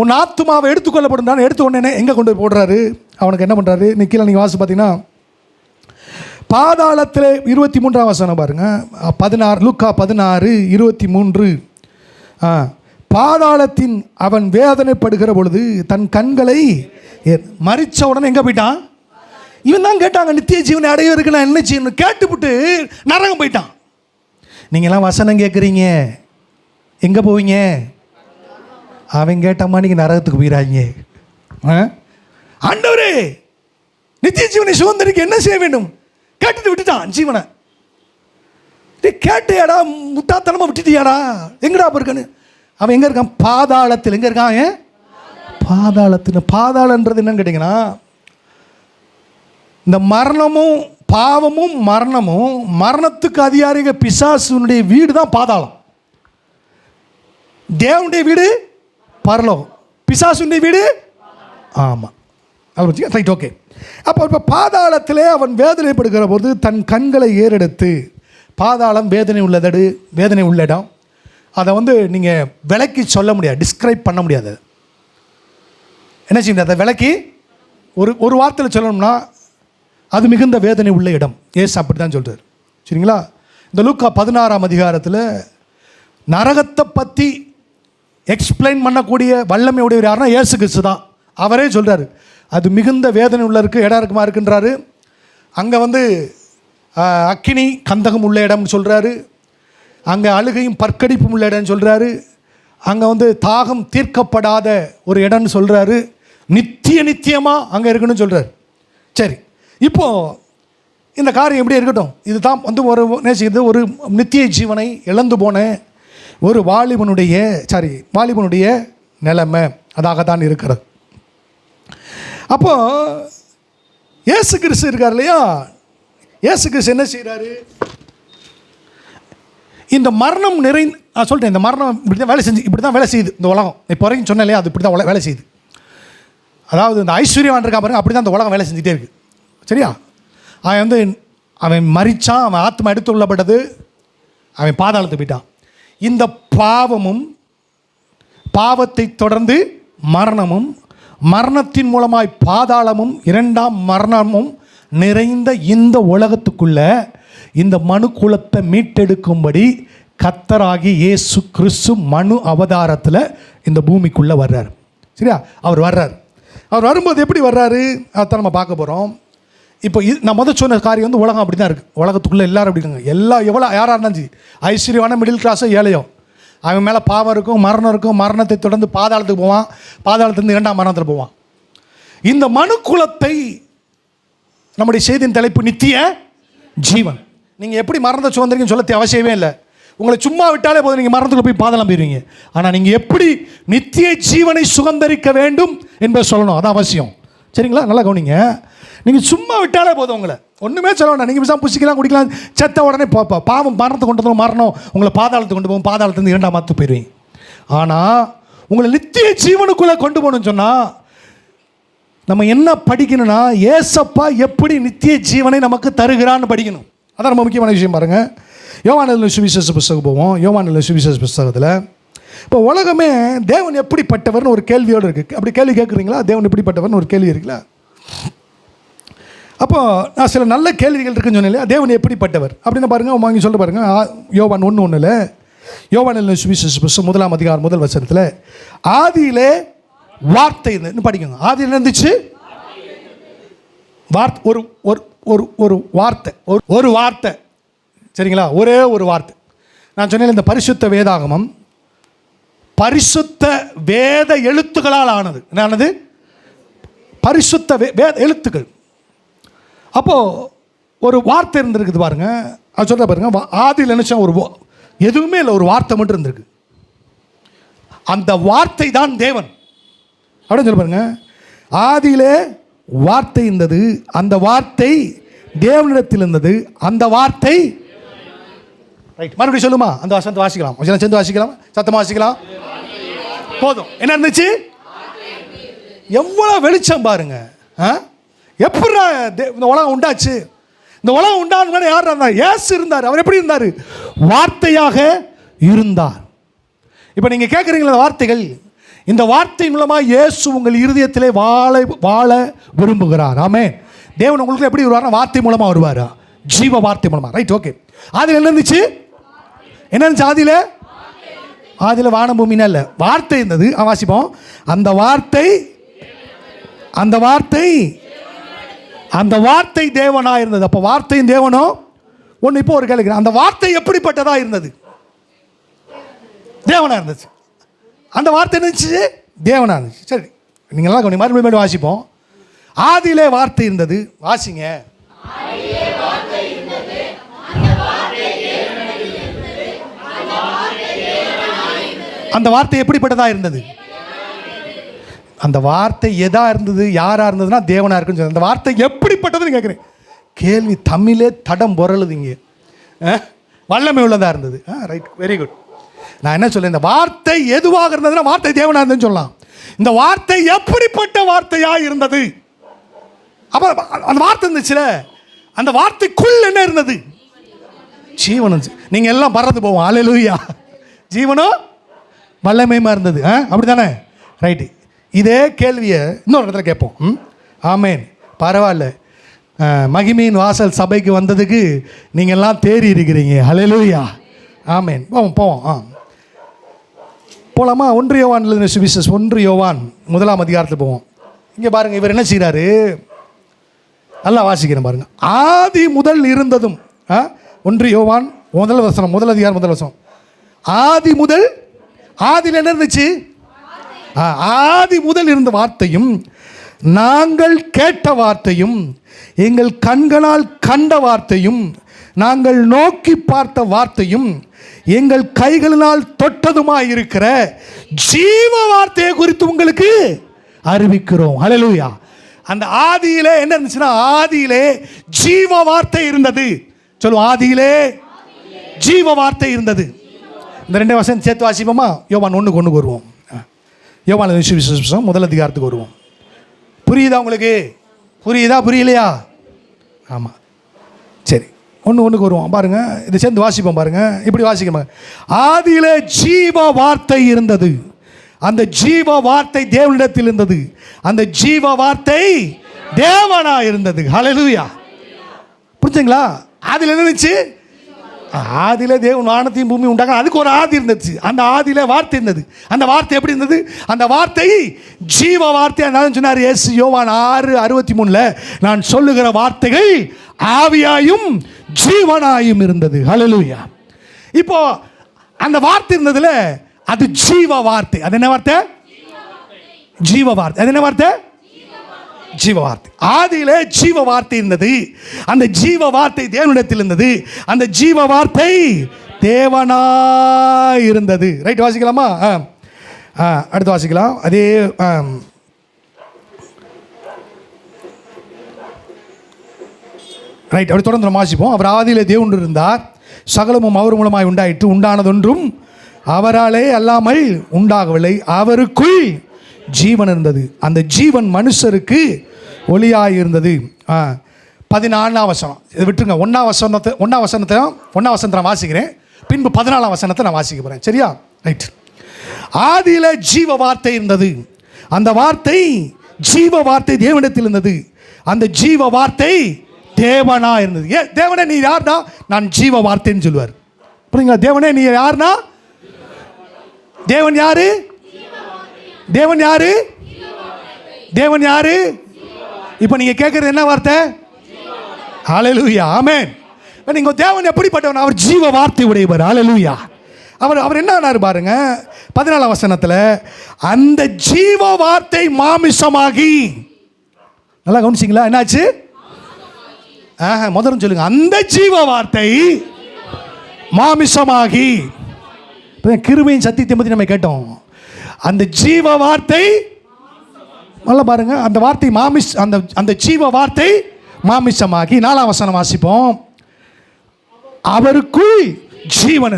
உன் ஆத்துமாவை எடுத்துக்கொள்ளப்படும் எடுத்த உடனே எங்கே கொண்டு போய் போடுறாரு? அவனுக்கு என்ன பண்ணுறாரு? கீழே நீங்கள் வாசி பார்த்தீங்கன்னா, பாதாளத்தில் 23ஆம் வசனம் பாருங்கள். 16 லூக்கா 16:23. பாதாளத்தின் அவன் வேதனைப்படுகிற பொழுது தன் கண்களை மறிச்ச உடனே எங்கே போயிட்டான்? இவன் தான் கேட்டாங்க, நித்திய ஜீவனை அடைவதற்கு நான் என்ன செய்யணும் கேட்டுவிட்டு நரகம் போயிட்டான். நீங்கள்லாம் வசனம் கேட்குறீங்க, எங்கே போவீங்க? அவன் கேட்டம்மா நீங்கள் நரகத்துக்கு போயிடாங்க. ஆண்டவரே, நித்திய ஜீவனை சுதந்திரிக்க என்ன செய்ய வேண்டும்? கேட்டுட்டு விட்டுட்டான் ஜீவனை. கேட்டையாடா, முட்டாத்தனமாக விட்டுட்டியாடா, எங்கடா போயிருக்கான்னு. அவன் எங்கே இருக்கான்? பாதாளத்தில். எங்கே இருக்கான்? பாதாளத்தில். பாதாளன்றது என்னன்னு கேட்டிங்கன்னா, இந்த மரணமும் பாவமும் மரணமும் மரணத்துக்கு அதிகாரிக பிசாசுனுடைய வீடு தான் பாதாளம். தேவனுடைய வீடு பரலோகம், பிசாசுடைய வீடு. ஆமாம், ரைட், ஓகே. அப்போ இப்போ பாதாளத்திலே அவன் வேதனைப்படுகிற போது தன் கண்களை ஏறெடுத்து, பாதாளம் வேதனை உள்ளதடு, வேதனை உள்ள இடம். அதை நீங்கள் விளக்கி சொல்ல முடியாது, டிஸ்கிரைப் பண்ண முடியாது. என்ன செய்ய, அதை விளக்கி ஒரு வார்த்தையில் சொல்லணும்னா அது மிகுந்த வேதனை உள்ள இடம். ஏசு அப்படி தான் சொல்கிறார். சரிங்களா? இந்த லூக்கா 16ஆம் அதிகாரத்தில் நரகத்தை பற்றி எக்ஸ்பிளைன் பண்ணக்கூடிய வல்லமை உடையவர் யாருன்னா இயேசு கிறிஸ்து தான். அவரே சொல்கிறார், அது மிகுந்த வேதனை உள்ள இடம் இருக்குமா இருக்குன்றாரு. அங்கே அக்கினி கந்தகம் உள்ள இடம்னு சொல்கிறாரு. அங்கே அழுகையும் பற்கடிப்பும் உள்ள இடம்னு சொல்கிறாரு. அங்கே தாகம் தீர்க்கப்படாத ஒரு இடம்னு சொல்கிறாரு. நித்தியமாக அங்கே இருக்குன்னு சொல்கிறார். சரி, இப்போது இந்த காரியம் எப்படி இருக்கட்டும், இது தான் ஒரு நேசிக்கிறது, ஒரு நித்திய ஜீவனை இழந்து போன ஒரு வாலிபனுடைய நிலைமை அதாகத்தான் இருக்கிறது. அப்போ இயேசு கிறிஸ்து இருக்கார் இல்லையா, இயேசு கிறிஸ்து என்ன செய்கிறாரு? இந்த மரணம் நான் சொல்லிட்டேன், இந்த மரணம் இப்படி தான் வேலை செய்யுது இந்த உலகம். இப்போ வரைக்கும் சொன்னேன் இல்லையா, அது இப்படி தான் வேலை செய்யுது. அதாவது இந்த ஐஸ்வர்யவான் இருக்கா பாருங்க, அப்படி தான் இந்த உலகம் வேலை செஞ்சுட்டே இருக்குது. சரியா? அவன் மரித்தான், அவன் ஆத்மா எடுத்து கொள்ளப்பட்டது, அவன் பாதாளத்துக்கு போயிட்டான். இந்த பாவத்தை தொடர்ந்து மரணமும், மரணத்தின் மூலமாய் பாதாளமும், இரண்டாம் மரணமும் நிறைந்த இந்த உலகத்துக்குள்ள இந்த மனு குலத்தை மீட்டெடுக்கும்படி கர்த்தராகி இயேசு கிறிஸ்து மனு அவதாரத்தில் இந்த பூமிக்குள்ளே வர்றார். சரியா? அவர் வரும்போது எப்படி வர்றாரு அதான் நம்ம பார்க்க போகிறோம். இப்போ நான் முதல் சொன்ன காரியம் உலகம் அப்படி தான் இருக்குது. உலகத்துக்குள்ளே எல்லோரும் அப்படி இருக்காங்க. யாராக இருந்தாச்சு, ஐஸ்வர்யவான மிடில் கிளாஸோ ஏழையோ, அவன் மேலே பாவம் இருக்கும், மரணம் இருக்கும். மரணத்தை தொடர்ந்து பாதாளத்துக்கு போவான், பாதாளத்துலேருந்து இரண்டாம் மரணத்தில் போவான். இந்த மனு குலத்தை நம்முடைய செய்தியின் தலைப்பு நித்திய ஜீவன். நீங்கள் எப்படி மரணத்தை சுதந்திரிக்கன்னு சொல்ல அவசியமே இல்லை. உங்களை சும்மா விட்டாலே போதும், நீங்கள் மரணத்துக்குள்ள போய் பாதாளம் போயிடுவீங்க. ஆனால் நீங்கள் எப்படி நித்திய ஜீவனை சுதந்திரிக்க வேண்டும் என்பதை சொல்லணும், அதான் அவசியம். சரிங்களா? நல்லா கவனிங்க. நீங்கள் சும்மா விட்டாலே போதும், உங்களை ஒன்றுமே சொல்ல வேண்டாம். நீங்கள் விசா புசிக்கலாம், குடிக்கலாம், செத்த உடனே பாவம் மரணத்தை கொண்டு வந்து மரணம் உங்களை பாதாளத்துக்கு கொண்டு போகும், பாதாளத்துலேருந்து இரண்டாம் மரத்துக்கு போயிடுவீங்க. ஆனால் உங்களை நித்திய ஜீவனுக்குள்ளே கொண்டு போகணும்னு சொன்னால் நம்ம என்ன படிக்கணும்னா, ஏசப்பா எப்படி நித்திய ஜீவனை நமக்கு தருகிறான்னு படிக்கணும். அதான் ரொம்ப முக்கியமான விஷயம். பாருங்கள், யோவானில் சுவிசேஷ புஸ்தகம் போவோம். யோவானில் சுவிசேஷ புஸ்தகத்தில் இப்போ உலகமே தேவன் எப்படிப்பட்டவர்னு ஒரு கேள்வியோடு இருக்குது. அப்படி கேள்வி கேட்குறீங்களா? தேவன் எப்படிப்பட்டவர்னு ஒரு கேள்வி இருக்குல்ல. அப்போ நான் சில நல்ல கேள்விகள் இருக்குன்னு சொன்னேன் இல்லையா, தேவன் எப்படிப்பட்டவர் அப்படின்னு பாருங்கள். வாங்கி சொல்ல பாருங்கள். யோவான் 1:1 யோவானில் சுவிசேஷ புஸ்தகம் 1ஆம் அதிகாரம் 1 வசனத்தில் ஆதியிலே வார்த்தை இருந்துன்னு படிக்கணும். ஆதியில் இருந்துச்சு ஒரு வார்த்தை. சரிங்களா? ஒரே ஒரு வார்த்தை. நான் சொன்னேன், இந்த பரிசுத்த வேதாகமம் பரிசுத்த வேத எழுத்துக்களால் ஆனது. என்னது? பரிசுத்த வேத எழுத்துக்கள். அப்போது ஒரு வார்த்தை இருந்திருக்குது பாருங்க. அது சொல்ல பாருங்க, ஆதியில் நினச்சா எதுவுமே இல்லை, ஒரு வார்த்தை மட்டும் இருந்திருக்கு. அந்த வார்த்தை தான் தேவன் அப்படின்னு சொல்ல பாருங்க. ஆதியிலே வார்த்தை இருந்தது, அந்த வார்த்தை தேவனிடத்தில் இருந்தது, அந்த வார்த்தை ரைட். மறுபடியும் சொல்லுமா? அந்த வசனத்தை வாசிக்கலாம், சேர்ந்து வாசிக்கலாம், சத்தமாக வாசிக்கலாம். போதும். என்ன இருந்துச்சு? எவ்வளோ வெளிச்சம் பாருங்க. எப்படி இந்த உலகம் உண்டாச்சு? இந்த உலகம் உண்டான யார் இருந்தார்? இயேசு இருந்தார். அவர் எப்படி இருந்தார்? வார்த்தையாக இருந்தார். இப்போ நீங்கள் கேட்குறீங்களா வார்த்தைகள், இந்த வார்த்தை மூலமாக இயேசு உங்கள் இருதயத்திலே வாழ விரும்புகிறார். ஆமென். தேவன் உங்களுக்கு எப்படி வருவார்? வார்த்தை மூலமாக வருவார், ஜீவ வார்த்தை மூலமாக. Right, okay. ஆதியில் என்ன இருந்துச்சு? என்ன இருந்துச்சு ஆதியில்? வானம் பூமினா இல்லை, வார்த்தை இருந்தது. வாசிப்போம். அந்த வார்த்தை தேவனாக இருந்தது. அப்போ வார்த்தையும் தேவனோ ஒன்று. இப்போ ஒரு கேள்வி, அந்த வார்த்தை எப்படிப்பட்டதாக இருந்தது? தேவனாக இருந்துச்சு. அந்த வார்த்தை இருந்துச்சு, தேவனாக இருந்துச்சு. சரி, நீங்கள்லாம் கொஞ்சம் மறுபடியும் வாசிப்போம். ஆதியிலே வார்த்தை இருந்தது. வாசிங்க. அந்த வார்த்தை எப்படிப்பட்டதாக இருந்தது? அந்த வார்த்தை எதா இருந்தது, யாராக இருந்ததுன்னா தேவனாக இருக்குன்னு சொல்லி. அந்த வார்த்தை எப்படிப்பட்டதுன்னு கேட்குறேன். கேள்வி தமிழே தடம் பொருளுது. இங்கே வல்லமை உள்ளதாக இருந்தது. Right, very good. நான் என்ன சொல்ல, இந்த வார்த்தை எதுவாக இருந்ததுன்னா வார்த்தை தேவனாக இருந்ததுன்னு சொல்லலாம். இந்த வார்த்தை எப்படிப்பட்ட வார்த்தையாக இருந்தது? அப்போ அந்த வார்த்தை இருந்துச்சுல, அந்த வார்த்தைக்குள் என்ன இருந்தது? ஜீவனம். நீங்கள் எல்லாம் பறந்து போவோம். அல்லேலூயா. ஜீவனும் வல்லமையுமா இருந்தது. அப்படி தானே? ரைட்டு. இதே கேள்வியை இன்னொரு இடத்துல கேட்போம். ஆமேன். பரவாயில்ல, மகிமையின் வாசல் சபைக்கு வந்ததுக்கு நீங்கள்லாம் தேறி இருக்கிறீங்க. அல்லேலூயா. ஆமேன். போவோம். போகலாமா? 1 யோவான் சுவிசேஷம் 1 யோவான் 1ஆம் அதிகாரத்தில் போவோம். இங்கே பாருங்கள், இவர் என்ன செய்கிறாரு? நல்லா வாசிக்கிறேன் பாருங்கள். ஆதி முதல் இருந்ததும் 1 யோவான் 1 வசனம் 1 அதிகாரம் 1 வசனம். ஆதி முதல், ஆதியில் என்ன இருந்துச்சு? ஆதி முதல் இருந்த வார்த்தையும், நாங்கள் கேட்ட வார்த்தையும், எங்கள் கண்களால் கண்ட வார்த்தையும், நாங்கள் நோக்கி பார்த்த வார்த்தையும் எங்கள் கைகளினால் தொட்டதுமாய் இருக்கிற ஜீவ வார்த்தையை குறித்து உங்களுக்கு அறிவிக்கிறோம். ஹல்லேலூயா. அந்த ஆதியிலே என்ன இருந்துச்சுன்னா, ஆதியிலே ஜீவ வார்த்தை இருந்தது. சொல்லுவோம், ஆதியிலே ஜீவ வார்த்தை இருந்தது. இந்த 2 வசனம் சேர்த்து வாசிப்போமா? யோவான் 1:1 வருவோம். யோவான் விசேஷம் 1 அதிகாரத்துக்கு வருவோம். புரியுதா உங்களுக்கு? புரியுதா புரியலையா? ஆமாம், சரி, 1:1 வருவோம். பாருங்க, இதை சேர்ந்து வாசிப்போம். பாருங்க, இப்படி வாசிக்கணும். ஆதியிலே ஜீவ வார்த்தை இருந்தது, அந்த ஜீவ வார்த்தை தேவனிடத்தில் இருந்தது, அந்த ஜீவ வார்த்தை தேவனா இருந்தது. ஹல்லேலூயா. புரிஞ்சுங்களா? ஆதியில் என்ன இருந்துச்சு? ஆதியிலே தேவன் வானத்தையும் பூமி உண்டாக்க, அதுக்கு ஒரு ஆதி இருந்துச்சு. அந்த ஆதியிலே வார்த்தை இருந்தது. அந்த வார்த்தை எப்படி இருந்தது? அந்த வார்த்தை ஜீவ வார்த்தை. சொன்னார் இயேசு யோவான் 6:63, நான் சொல்லுகிற வார்த்தைகள் ஆவியாயும் ஜீவனாயும் இருந்தது. ஹல்லேலூயா. இப்போ அந்த வார்த்தை இருந்ததுல, அது ஜீவ வார்த்தை. அது என்ன வார்த்தை? ஜீவ வார்த்தை. அது என்ன வார்த்தை? ஜீவ வார்த்தை. ஆதியிலே ஜீவ வார்த்தை இருந்தது, அந்த ஜீவ வார்த்தை தேவனிடத்தில் இருந்தது, அந்த ஜீவ வார்த்தை தேவனாய் இருந்தது. ரைட், வாசிக்கலாமா? அடுத்து வாசிக்கலாம். அதே ரைட், அப்படி தொடர்ந்து நம்ம வாசிப்போம். அவர் ஆதியிலே தேவன் இருந்தார், சகலமும் அவர் மூலமாய் உண்டாயிற்று, உண்டானதொன்றும் அவராலே அல்லாமல் உண்டாகவில்லை, அவருக்குள் ஜீவன் இருந்தது, அந்த ஜீவன் மனுஷருக்கு ஒளியாய் இருந்தது. 14ஆம் வசனம் இதை விட்டுருங்க. 1ஆம் வசனத்தை நான் வாசிக்கிறேன், பின்பு 14ஆம் வசனத்தை நான் வாசிக்க போகிறேன். சரியா? ரைட். ஆதியில ஜீவ வார்த்தை இருந்தது, அந்த வார்த்தை ஜீவ வார்த்தை தேவனிடத்தில் இருந்தது, அந்த ஜீவ வார்த்தை தேவனா இருந்தது. தேவனே நீ யார்னா? நான் ஜீவ வார்த்தைன்னு சொல்லுவார். புரியுங்களா? தேவனே நீ யார்னா? தேவன் யாரு? தேவன் யாரு? தேவன் யாரு? இப்போ நீங்க கேட்கறது என்ன வார்த்தை? ஹல்லேலூயா, ஆமென். நீங்க தேவன் எப்படிப்பட்டவன்? அவர் ஜீவ வார்த்தை உடையவர். ஹல்லேலூயா. அவர் என்ன ஆனார் பாருங்க, 14ஆம் வசனத்தில், அந்த ஜீவ வார்த்தை மாமிசமாகி. நல்லா கவனிச்சிங்களா? என்னாச்சு? முதல்ல சொல்லுங்க, அந்த ஜீவ வார்த்தை மாமிசமாகி. கிருபையின் சத்தியத்தை பற்றி நம்ம கேட்டோம். அந்த ஜீவ வார்த்தை, நல்லா பாருங்க, அந்த வார்த்தை அந்த ஜீவ வார்த்தை மாமிசமாகி. 4ஆம் வசனம் வாசிப்போம். அவருக்குள் ஜீவன்.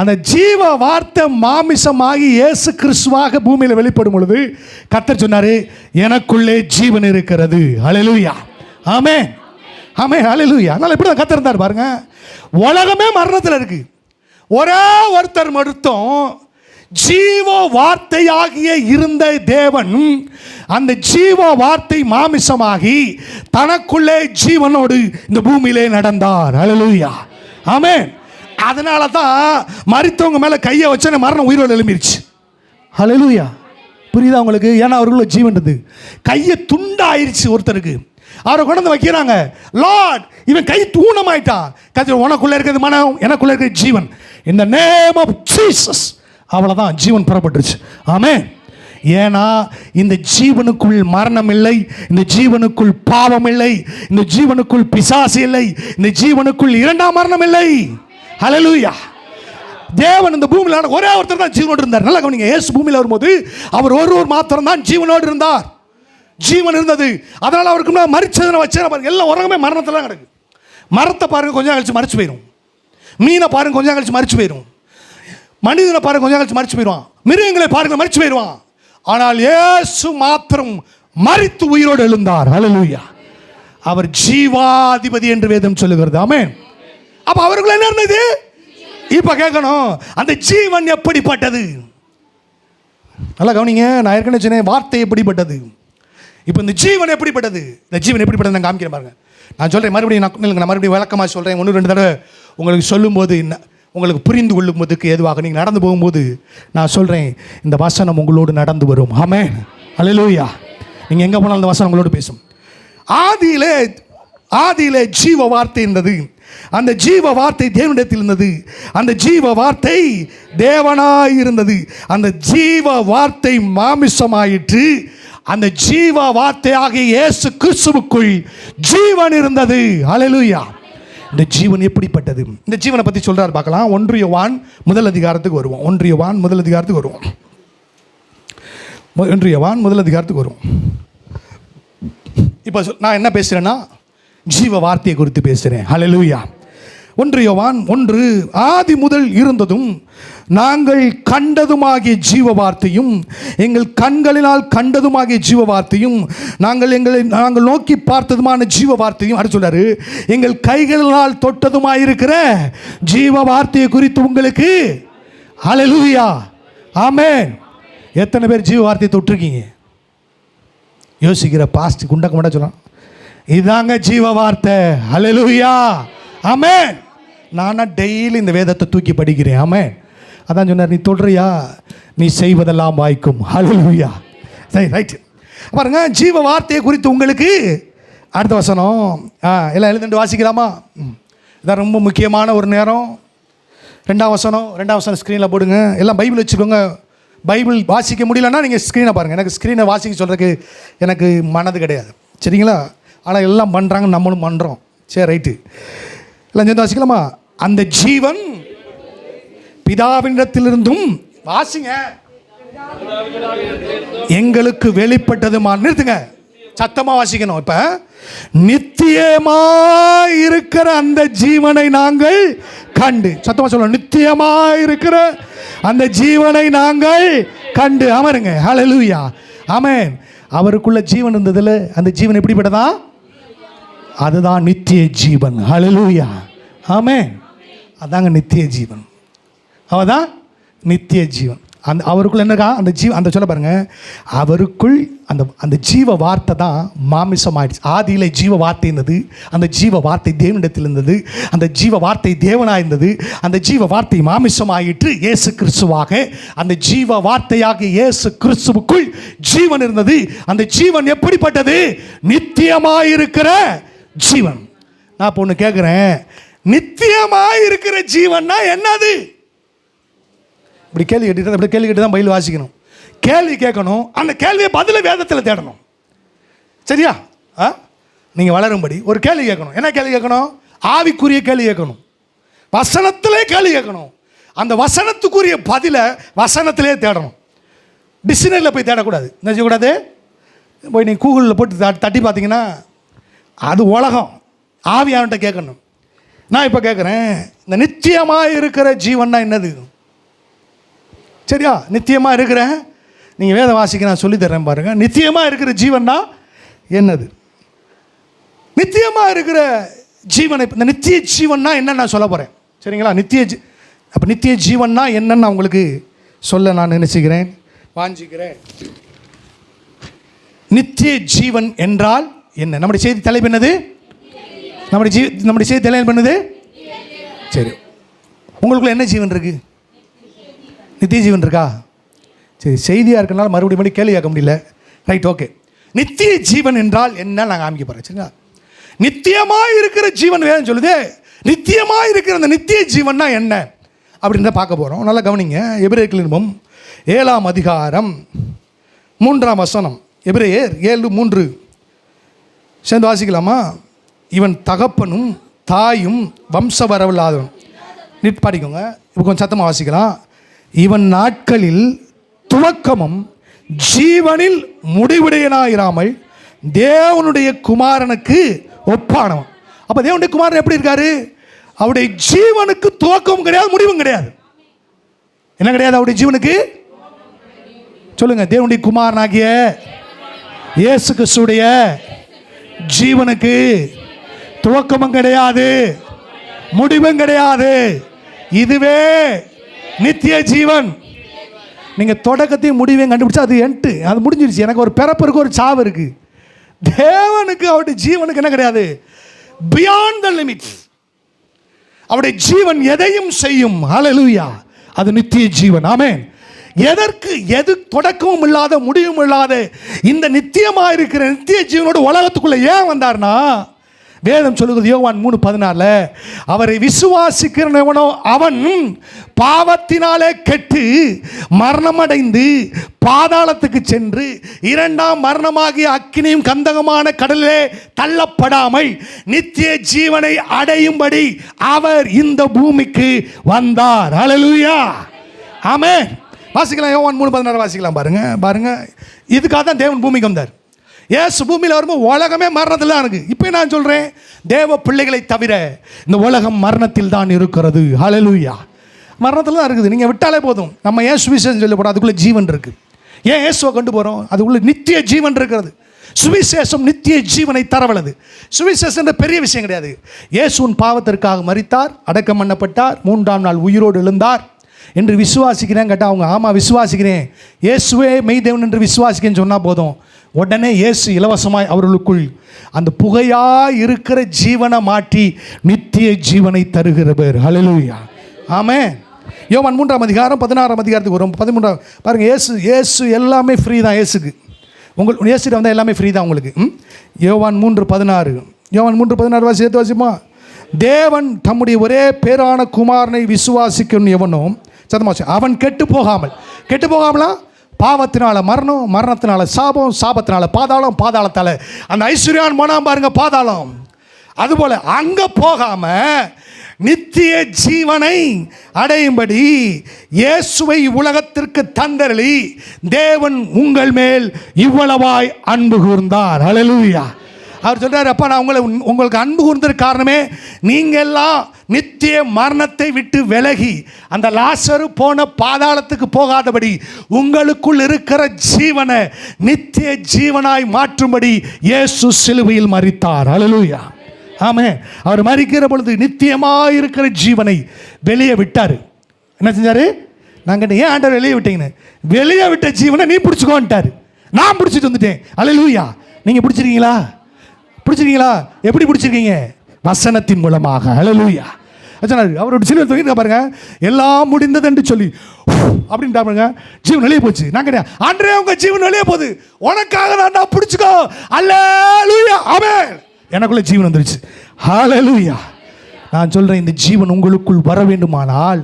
அந்த ஜீவ வார்த்தை மாமிசமாகி இயேசு கிறிஸ்துவாக பூமியில் வெளிப்படும் பொழுது கர்த்தர் சொன்னாரு, எனக்குள்ளே ஜீவன் இருக்கிறது. ஹல்லேலூயா, ஆமென், ஆமென், ஹல்லேலூயா. அதனால எப்படி கர்த்தர் இருந்தார் பாருங்க. உலகமே மரணத்தில் இருக்கு, ஒரே ஒருத்தர் மட்டும் ஜீவ வார்த்தையாகிய இருந்த தேவன் அந்த ஜீவ வார்த்தை மாமிசமாகி தனக்குள்ளே ஜீவனோடு இந்த பூமியிலே நடந்தார். ஹல்லேலூயா, ஆமென். அதனால தான் மரித்தவங்க மேலே கையை வச்ச மரணம் உயிரோடு எழும்பிருச்சு. ஹல்லேலூயா, புரியுதா உங்களுக்கு? ஏன்னா அவருக்குள்ள ஜீவன் இருந்தது. கையை துண்டாயிருச்சு ஒருத்தருக்கு, அவரை கொண்டு வந்து வைக்கிறாங்க. லார்ட், இவன் கை தூணமாயிட்டான். கர்த்தர், உனக்குள்ள இருக்கிறது மனம், எனக்குள்ள இருக்கிறது ஜீவன். In the name of Jesus. அவ்வளோதான், ஜீவன் புறப்பட்டுருச்சு. ஆமென். ஏன்னா இந்த ஜீவனுக்குள் மரணம் இல்லை, இந்த ஜீவனுக்குள் பாவம் இல்லை, இந்த ஜீவனுக்குள் பிசாசு இல்லை, இந்த ஜீவனுக்குள் இரண்டாம் மரணம் இல்லை. ஹல்லேலூயா. தேவன் இந்த பூமியில் ஒரே ஒருத்தர் தான் ஜீவனோடு இருந்தார். நல்லா கவனிங்க, இயேசு பூமியில் வரும்போது அவர் ஒருவர் மாத்திரம் தான் ஜீவனோடு இருந்தார். ஜீவன் இருந்தது. அதனால் அவருக்கு மரிச்சதனை வச்சு பாருங்க, எல்லாம் உலகமே மரணத்தில் தான் கிடக்கு. மரத்தை பாருங்க, கொஞ்சம் கழிச்சு மறிச்சு போயிடும். மீனை பாருங்க, கொஞ்சம் கழிச்சு மறிச்சு போயிடும். மனிதனை பாருங்க, கொஞ்சம் கழிச்சு மறிச்சு போயிடுவான். மிருகங்களை பாருங்க, மறிச்சு போயிடுவான். ஆனால் இயேசு மாத்திரம் மரித்து உயிரோடு எழுந்தார். ஹல்லேலூயா. அவர் ஜீவாதிபதி என்று வேதம் சொல்லுகிறது. ஆமென். அப்ப அவர்கள் என்ன இருந்தது? இப்ப கேட்கணும், அந்த ஜீவன் எப்படிப்பட்டது? நல்லா கவனிங்க. நான் ஏற்கனவே சொன்னேன், வார்த்தை எப்படிப்பட்டது. இப்போ இந்த ஜீவன் எப்படிப்பட்டது? இந்த ஜீவன் எப்படிப்பட்டது நான் காமிக்கிறேன் பாருங்க. நான் சொல்கிறேன், நான் மறுபடியும் விளக்கமாக சொல்கிறேன். 1-2 தடவை உங்களுக்கு சொல்லும்போது உங்களுக்கு புரிந்து கொள்ளும்போதுக்கு ஏதுவாக நீங்கள் நடந்து போகும்போது நான் சொல்கிறேன், இந்த வசனம் உங்களோடு நடந்து வரும். ஆமென், ஹல்லேலூயா. நீங்கள் எங்கே போனாலும் இந்த வசனம் உங்களோடு பேசும். ஆதியிலே ஜீவ வார்த்தை இருந்தது, அந்த ஜீவ வார்த்தை தேவனிடத்தில் இருந்தது, அந்த ஜீவ வார்த்தை தேவனாய் இருந்தது, அந்த ஜீவ வார்த்தை மாமிசமாயிற்று, அந்த ஜீவ வார்த்தையாக இயேசு கிறிஸ்துவுக்குள் ஜீவன் இருந்தது. ஹல்லேலூயா. இந்த ஜீவன் எப்படிப்பட்டது? இந்த ஜீவனை பற்றி சொல்கிறார் பார்க்கலாம். 1 யோவான் முதல் அதிகாரத்துக்கு வருவோம். 1 யோவான் முதல் அதிகாரத்துக்கு வருவோம். 1 யோவான் முதல் அதிகாரத்துக்கு வருவோம். இப்போ நான் என்ன பேசுகிறேன்னா ஜீவ வார்த்தையை குறித்து பேசுகிறேன். ஹல்லேலூயா. 1 யோவான் 1, ஆதி முதல் இருந்ததும் நாங்கள் கண்டதுமாகிய ஜீவ வார்த்தையும் எங்கள் கண்களினால் கண்டதுமாகிய ஜீவ வார்த்தையும் நாங்கள் நோக்கி பார்த்ததுமான ஜீவ வார்த்தையும் அடுத்து சொல்றாரு, எங்கள் கைகளினால் தொட்டதுமாயிருக்கிற ஜீவ வார்த்தையை குறித்து உங்களுக்கு ஹல்லேலூயா ஆமென். எத்தனை பேர் ஜீவ வார்த்தையை தொட்டிருக்கீங்க? யோசிக்கிற பாஸ்ட் குண்டக்க மாட்டா சொல்லலாம், இதாங்க ஜீவ வார்த்தை. ஹல்லேலூயா ஆமென். நானா டெய்லி இந்த வேதத்தை தூக்கி படிக்கிறேன். ஆமென். அதான் சொன்னார், நீ தொடுறியா நீ செய்வதெல்லாம் வாய்க்கும். ஹல்லேலூயா. சரி, ரைட். பாருங்க, ஜீவ வார்த்தையை குறித்து உங்களுக்கு அடுத்த வசனம் எல்லாம் எழுதிட்டு வாசிக்கலாமா? இதான் ரொம்ப முக்கியமான ஒரு நேரம். 2ஆம் வசனம் ஸ்க்ரீனில் போடுங்க. எல்லாம் பைபிள் வச்சுக்கோங்க. பைபிள் வாசிக்க முடியலன்னா நீங்கள் ஸ்க்ரீனை பாருங்கள். எனக்கு ஸ்க்ரீனை வாசிக்க சொல்கிறதுக்கு எனக்கு மனது கிடையாது, சரிங்களா? ஆனால் எல்லாம் பண்ணுறாங்க, நம்மளும் பண்ணுறோம். சரி, ரைட்டு. எல்லாம் சேர்ந்து வாசிக்கலாமா? அந்த ஜீவன் பிதாவினிடத்திலிருந்தும் வாசிங்க எங்களுக்கு வெளிப்பட்டதுமா. நிறுத்துங்க, சத்தமாக வாசிக்கணும். இப்போ நித்தியமாய் இருக்கிற அந்த ஜீவனை நாங்கள் கண்டு, சத்தமாக சொல்லணும், நித்தியமாய் இருக்கிற அந்த ஜீவனை நாங்கள் கண்டு. அமருங்க. ஹல்லேலூயா ஆமென். அவருக்குள்ள ஜீவன் இருந்ததில் அந்த ஜீவன் எப்படிப்பட்டதா? அதுதான் நித்திய ஜீவன். ஹல்லேலூயா ஆமென். அதாங்க நித்திய ஜீவன். அவதான் நித்திய ஜீவன். அந்த அவருக்குள்ள என்னக்கா அந்த சொல்ல பாருங்க, அவருக்குள் அந்த ஜீவ வார்த்தை தான் மாமிசம் ஆயிடுச்சு. ஆதியிலே ஜீவ வார்த்தை இருந்தது, அந்த ஜீவ வார்த்தை தேவனிடத்தில் இருந்தது, அந்த ஜீவ வார்த்தை தேவனாக இருந்தது, அந்த ஜீவ வார்த்தை மாமிசம் ஆயிற்று இயேசு கிறிஸ்துவாக. அந்த ஜீவ வார்த்தையாக இயேசு கிறிஸ்துவுக்குள் ஜீவன் இருந்தது. அந்த ஜீவன் எப்படிப்பட்டது? நித்தியமாயிருக்கிற ஜீவன். நான் இப்போ ஒன்று கேட்குறேன், நித்தியமாயிருக்கிற ஜீவன்னா என்னது? இப்படி கேள்வி கேட்டு தான் பைபிள் வாசிக்கணும். கேள்வி கேட்கணும், அந்த கேள்வியை பதில வேதத்தில் தேடணும். சரியா? நீங்கள் வளரும்படி ஒரு கேள்வி கேட்கணும். என்ன கேள்வி கேட்கணும்? ஆவிக்குரிய கேள்வி கேட்கணும். வசனத்திலே கேள்வி கேட்கணும். அந்த வசனத்துக்குரிய பதில வசனத்திலே தேடணும். டிக்ஷனரியில் போய் தேடக்கூடாது. என்ன செய்யக்கூடாது? போய் நீங்கள் கூகுளில் போட்டு தட்டி பார்த்தீங்கன்னா அது உலகம். ஆவியான்ட்ட கேட்கணும். நான் இப்போ கேட்குறேன், இந்த நித்தியமாக இருக்கிற ஜீவன்னா என்னது? சரியா? நித்தியமாக இருக்கிற, நீங்கள் வேத வாசிக்க நான் சொல்லி தர்றேன் பாருங்கள். நித்தியமாக இருக்கிற ஜீவன்னா என்னது? நித்தியமாக இருக்கிற ஜீவனை, இந்த நித்திய ஜீவன்னா என்னன்னு நான் சொல்ல போகிறேன். சரிங்களா? அப்போ நித்திய ஜீவன்னா என்னன்னு நான் உங்களுக்கு சொல்ல நான் நினைச்சுக்கிறேன், வாஞ்சிக்கிறேன். நித்திய ஜீவன் என்றால் என்ன? நம்முடைய செய்தி தலைப்பு என்னது? நம்முடைய செய்தி தலைப்பு என்னது? சரி, உங்களுக்குள்ள என்ன ஜீவன் இருக்கு? நித்திய ஜீவன் இருக்கா? சரி, செய்தியாக இருக்கனால மறுபடியும் கேள்வி கேட்க முடியல. Right, okay. நித்திய ஜீவன் என்றால் என்ன நாங்கள் காமிக்க போகிறேன். சரிங்களா? நித்தியமாக இருக்கிற ஜீவன் வேணும் சொல்லுது. நித்தியமாக இருக்கிற அந்த நித்திய ஜீவன்னா என்ன அப்படின்னு தான் பார்க்க போகிறோம். நல்லா கவனிங்க. எபிரேயர் நிருபம் 7ஆம் அதிகாரம் 3ஆம் வசனம். எபிரேயர் 7:3 சேர்ந்து வாசிக்கலாமா? இவன் தகப்பனும் தாயும் வம்ச வரவில்லாதவன். படிக்கோங்க. இப்போ கொஞ்சம் சத்தமாக வாசிக்கலாம். இவன் நாட்களில் துவக்கமும் ஜீவனில் முடிவுடையனாயிராமல் தேவனுடைய குமாரனுக்கு ஒப்பானவன். அப்போ தேவனுடைய குமாரன் எப்படி இருக்காரு? அவருடைய ஜீவனுக்கு துவக்கமும் கிடையாது, முடிவும் கிடையாது. என்ன கிடையாது அவருடைய ஜீவனுக்கு? சொல்லுங்க. தேவனுடைய குமாரனாகிய இயேசு கிறிஸ்துடைய ஜீவனுக்கு துவக்கமும் கிடையாது, முடிவும் கிடையாது. இதுவே நித்திய ஜீவன். நீங்கள் தொடக்கத்தையும் முடிவையும் கண்டுபிடிச்சா அது என்ட்டு, அது முடிஞ்சிருச்சு. எனக்கு ஒரு பிறப்பு இருக்கு, ஒரு சாவு இருக்கு. தேவனுக்கு அவருடைய ஜீவனுக்கு என்ன கிடையாது? Beyond the limits. அவருடைய ஜீவன் எதையும் செய்யும். ஹல்லேலூயா. அது நித்திய ஜீவன். ஆமென். எது தொடக்கமும் இல்லாத முடிவும் இல்லாத இந்த நித்தியமாக இருக்கிற நித்திய ஜீவனோட உலகத்துக்குள்ள ஏன் வந்தார்னா, வேதம் சொல்லுகிறது யோவான் 3:14, அவரை விசுவாசிக்கிறவனோ அவன் பாவத்தினாலே கெட்டு மரணமடைந்து பாதாளத்துக்கு சென்று இரண்டாம் மரணமாகிய அக்கினியும் கந்தகமான கடலிலே தள்ளப்படாமல் நித்திய ஜீவனை அடையும்படி அவர் இந்த பூமிக்கு வந்தார். ஹல்லேலூயா, ஆமென். வாசிக்கலாம், யோவான் 3:16 வாசிக்கலாம். பாருங்க, இதுக்காக தான் தேவன் பூமிக்கு வந்தார். இயேசு பூமியில் வரும்போது உலகமே மரணத்தில் தான் இருக்குது. இப்போ நான் சொல்கிறேன், தேவ பிள்ளைகளை தவிர இந்த உலகம் மரணத்தில் தான் இருக்கிறது. ஹல்லேலூயா, மரணத்தில் தான் இருக்குது. நீங்கள் விட்டாலே போதும். நம்ம ஏன் சுவிசேஷம் சொல்ல போகிறோம்? அதுக்குள்ளே ஜீவன் இருக்குது. ஏன் இயேசுவை கொண்டு போகிறோம்? அதுக்குள்ளே நித்திய ஜீவன் இருக்கிறது. சுவிசேஷம் நித்திய ஜீவனை தரவல்லது. சுவிசேஷம் பெரிய விஷயம் கிடையாது. இயேசுவின் பாவத்திற்காக மரித்தார், அடக்கம் பண்ணப்பட்டார், 3ஆம் நாள் உயிரோடு எழுந்தார் என்று விசுவாசிக்கிறேன் கேட்டால் அவங்க ஆமாம் விசுவாசிக்கிறேன், இயேசுவே மெய்தேவன் என்று விசுவாசிக்கிறேன்னு சொன்னால் போதும். உடனே இயேசு இலவசமாய் அவர்களுக்குள் அந்த புகையாக இருக்கிற ஜீவனை மாற்றி நித்திய ஜீவனை தருகிறவர். ஹல்லேலூயா, ஆமென். யோவான் 3ஆம் அதிகாரம் 16ஆம் அதிகாரத்துக்கு வரும். 13 பாருங்கள், இயேசு எல்லாமே ஃப்ரீ தான். இயேசுக்கு இயேசுகிட்ட வந்தால் எல்லாமே ஃப்ரீ தான் உங்களுக்கு. யோவான் 3:16 சேர்த்து வாசிப்போமா? தேவன் தம்முடைய ஒரே பேரான குமாரனை விசுவாசிக்கும் எவனோ சத்தமாச்சு அவன் கெட்டு போகாமலா பாவத்தினால மரணம், மரணத்தினால சாபம், சாபத்தினால பாதாளம், பாதாளத்தால் அந்த ஐஸ்வர்யான் போனான் பாருங்க பாதாளம், அதுபோல் அங்கே போகாமல் நித்திய ஜீவனை அடையும்படி இயேசுவை உலகத்திற்கு தந்தருளி தேவன் உங்கள் மேல் இவ்வளவாய் அன்பு கூர்ந்தார். ஹல்லேலூயா. அவர் சொல்கிறார், அப்பா நான் உங்களுக்கு அன்பு கூர்ந்ததுக்கு காரணமே நீங்கள் எல்லாம் நித்திய மரணத்தை விட்டு விலகி அந்த லாசரு போன பாதாளத்துக்கு போகாதபடி உங்களுக்குள் இருக்கிற ஜீவனை நித்திய ஜீவனாய் மாற்றும்படி இயேசு சிலுவையில் மரித்தார். ஹல்லேலூயா, ஆமென். அவர் மரிக்கிற பொழுது நித்தியமாக இருக்கிற ஜீவனை வெளியே விட்டார். என்ன செஞ்சார்? நான் கேட்டேன், ஏன் ஆண்டவர் வெளியே விட்டீங்கன்னு. வெளியே விட்ட ஜீவனை நீ பிடிச்சிக்கோன்ட்டார். நான் பிடிச்சிட்டு வந்துட்டேன். ஹல்லேலூயா. நீங்கள் பிடிச்சிருக்கீங்களா? எப்படி பிடிச்சிருக்கீங்க? வசனத்தின் மூலமாக. ஹல்லேலூயா. அவரோட சிலுவை தூக்கிட்டு பாருங்க, எல்லாம் முடிந்தது என்று சொல்லி அப்படின்னு பாருங்க, ஜீவன் வெளியே போச்சு. நான் கேட்டேன், ஆண்டவரே உங்க ஜீவன் வெளியே போகுது, உனக்காக நான் பிடிச்சிக்கோ. ஹல்லேலூயா, ஆமென். எனக்குள்ள ஜீவன் வந்துருச்சு. ஹல்லேலூயா. நான் சொல்கிறேன், இந்த ஜீவன் உங்களுக்குள் வர வேண்டுமானால்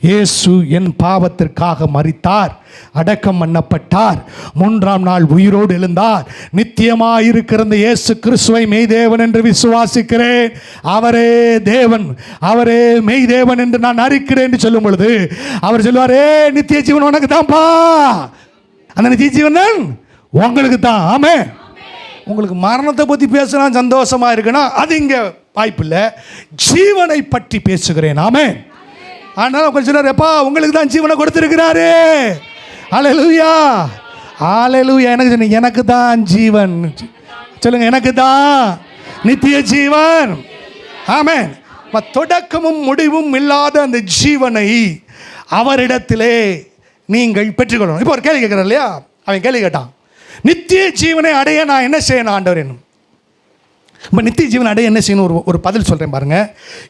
இயேசு என் பாவத்திற்காக மரித்தார், அடக்கம் பண்ணப்பட்டார், 3ஆம் நாள் உயிரோடு எழுந்தார். நித்தியமாக இருக்கிற இந்த இயேசு கிறிஸ்துவை மெய்தேவன் என்று விசுவாசிக்கிறேன். அவரே தேவன், அவரே மெய்தேவன் என்று நான் அறிக்கிறேன் என்று சொல்லும் பொழுது அவர் சொல்லுவாரே, நித்திய ஜீவன் உனக்கு தான்ப்பா. அந்த நித்திய ஜீவன் உங்களுக்கு தான். ஆமென். உங்களுக்கு மரணத்தை பற்றி பேசுனா சந்தோஷமாக இருக்குன்னா அது இங்கே வாய்ப்பில்லை. ஜீவனை பற்றி பேசுகிறேன். ஆமென். ஆனால் உங்களுக்கு சொல்றாரு, எப்பா உங்களுக்கு தான் ஜீவனை கொடுத்துருக்கிறாரு. ஹல்லேலூயா, ஹல்லேலூயா. எனக்கு தான் ஜீவன். சொல்லுங்க, எனக்கு தான் நித்திய ஜீவன். ஆமென். தொடக்கமும் முடிவும் இல்லாத அந்த ஜீவனை அவரிடத்திலே நீங்கள் பெற்றுக்கொள்ளணும். இப்போ ஒரு கேள்வி கேட்குறேன் இல்லையா? அவன் கேள்வி கேட்டான், நித்திய ஜீவனை அடைய நான் என்ன செய்யணும் ஆண்டவர் என்னும். இப்போ நித்திய ஜீவன் அடைய என்ன செய்யணும்? ஒரு பதில் சொல்கிறேன் பாருங்க.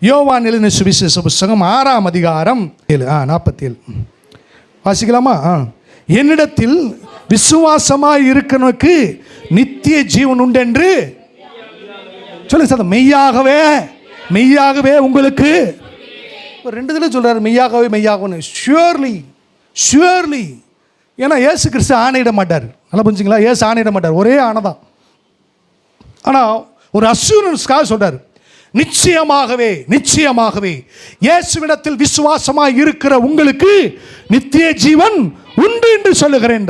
யோவான் எழுதின சுவிசேஷ புஸ்தகம் 6ஆம் அதிகாரம் 47 வாசிக்கலாமா? என்னிடத்தில் விசுவாசமாக இருக்கிறவனுக்கு நித்திய ஜீவன் உண்டு என்று சொல்லுங்க சார். மெய்யாகவே உங்களுக்கு ஒரு 2 இதில் சொல்கிறார், மெய்யாகவே ஷுவர்லி. ஏன்னா இயேசு கிறிஸ்து ஆணையிட மாட்டார். நல்லா புரிஞ்சுங்களா? இயேசு ஆணையிட மாட்டார், ஒரே ஆணை தான். ஆனால் ஒரு அஷூரன்ஸ்க்காக சொல்றார், நிச்சயமாகவே இயேசுவிடத்தில் விசுவாசமாக இருக்கிற உங்களுக்கு நித்திய ஜீவன் உண்டு என்று சொல்லுகிறேன்.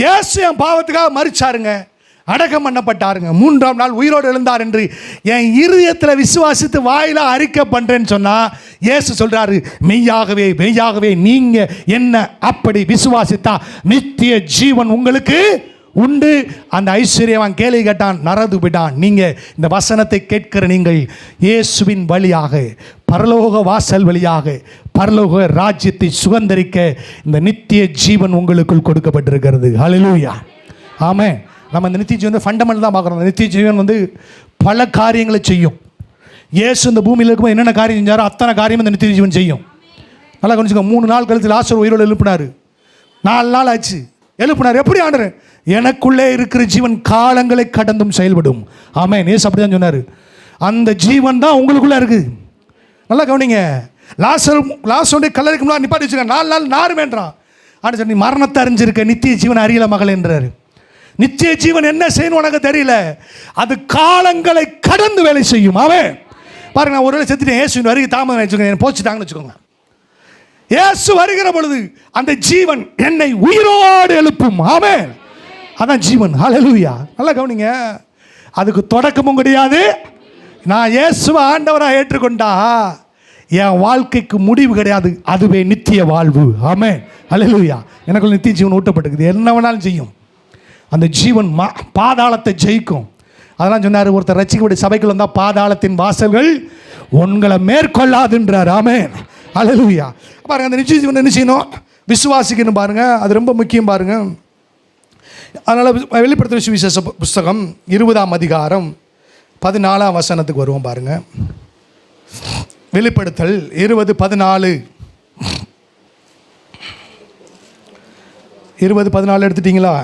இயேசு என் பாவத்துக்காக மரிச்சாருங்க, அடக்கம் பண்ணப்பட்டாருங்க, 3ஆம் நாள் உயிரோடு எழுந்தார் என்று என் இருதயத்தில் விசுவாசித்து வாயில அறிக்கை பண்றேன்னு சொன்னா இயேசு சொல்றாரு, மெய்யாகவே நீங்க என்ன அப்படி விசுவாசித்தா நித்திய ஜீவன் உங்களுக்கு உண்டு. அந்த ஐஸ்வர்யவான் கேள்வி கேட்டான், நரது விட்டான். நீங்கள் இந்த வசனத்தை கேட்கிற நீங்கள் இயேசுவின் வழியாக பரலோக வாசல் வழியாக பரலோக ராஜ்யத்தை சுதந்தரிக்க இந்த நித்திய ஜீவன் உங்களுக்குள் கொடுக்கப்பட்டிருக்கிறது. ஹல்லேலூயா, ஆமென். நம்ம இந்த நித்திய ஜீவன் ஃபண்டமெண்டல் தான் பார்க்குறோம். நித்திய ஜீவன் பல காரியங்களை செய்யும். இயேசு இந்த பூமியில் இருக்கும்போது என்னென்ன காரியம் செஞ்சாரோ அத்தனை காரியம் இந்த நித்திய ஜீவன் செய்யும். நல்லா கொஞ்சம் 3 நாள் கழித்து லாசர் உயிரோடு எழுப்பினார். 4 நாள் ஆச்சு, எழுப்பினார். எப்படி ஆண்டவர்? எனக்குள்ளே இருக்கிற ஜீவன் காலங்களை கடந்தும் செயல்படும். ஆமென். இயேசு அப்படி தான் சொன்னார். அந்த ஜீவன் தான் உங்களுக்குள்ளே இருக்குது. நல்லா கவனிங்க. லாசருடைய கல்லறைக்கு முன்னாடி நிப்பாட்டி வச்சுருக்க 4 நாள் நாருமேன்றான். ஆனால் சார், நீ மரணத்தை அறிஞ்சிருக்க, நித்திய ஜீவன் அறியல மகள் என்றார். நித்திய ஜீவன் என்ன செய்யணும் உனக்கு தெரியல, அது காலங்களை கடந்து வேலை செய்யும். அவன் பாருங்க, நான் ஒருவேளை செத்துட்டேன், இயேசு வருகை தாமதம் வச்சுக்கோங்க, போச்சுட்டாங்கன்னு வச்சுக்கோங்க. இயேசு வருகிற பொழுது அந்த ஜீவன் என்னை உயிரோடு எழுப்பும். ஆமென். அதான் ஜீவன். ஹல்லேலூயா. நல்லா கவனிங்க. அதுக்கு தொடக்கமும் கிடையாது. நான் இயேசுவை ஆண்டவராக ஏற்றுக்கொண்டா என் வாழ்க்கைக்கு முடிவு கிடையாது, அதுவே நித்திய வாழ்வு. ஆமென். ஹல்லேலூயா. எனக்குள்ள நித்திய ஜீவன் ஊட்டப்பட்டிருக்குது. என்ன வேணாலும் செய்யும். அந்த ஜீவன் பாதாளத்தை ஜெயிக்கும். அதெல்லாம் சொன்னார். ஒருத்தர் ரட்சிக்கப்பட்ட சபைக்குள் வந்தால் பாதாளத்தின் வாசல்கள் உங்களை மேற்கொள்ளாதுன்றார். ஆமென். ஹல்லேலூயா. பாருங்கள், அந்த நித்திய ஜீவன் என்ன செய்யணும்? விசுவாசிக்கணும். பாருங்கள், அது ரொம்ப முக்கியம். பாருங்கள், அதனால் வெளிப்படுத்தின சுவிசேஷ புஸ்தகம் 20ஆம் அதிகாரம் 14ஆம் வசனத்துக்கு வருவோம். பாருங்கள், வெளிப்படுத்தல் 20:14. 20:14 எடுத்துட்டீங்களா?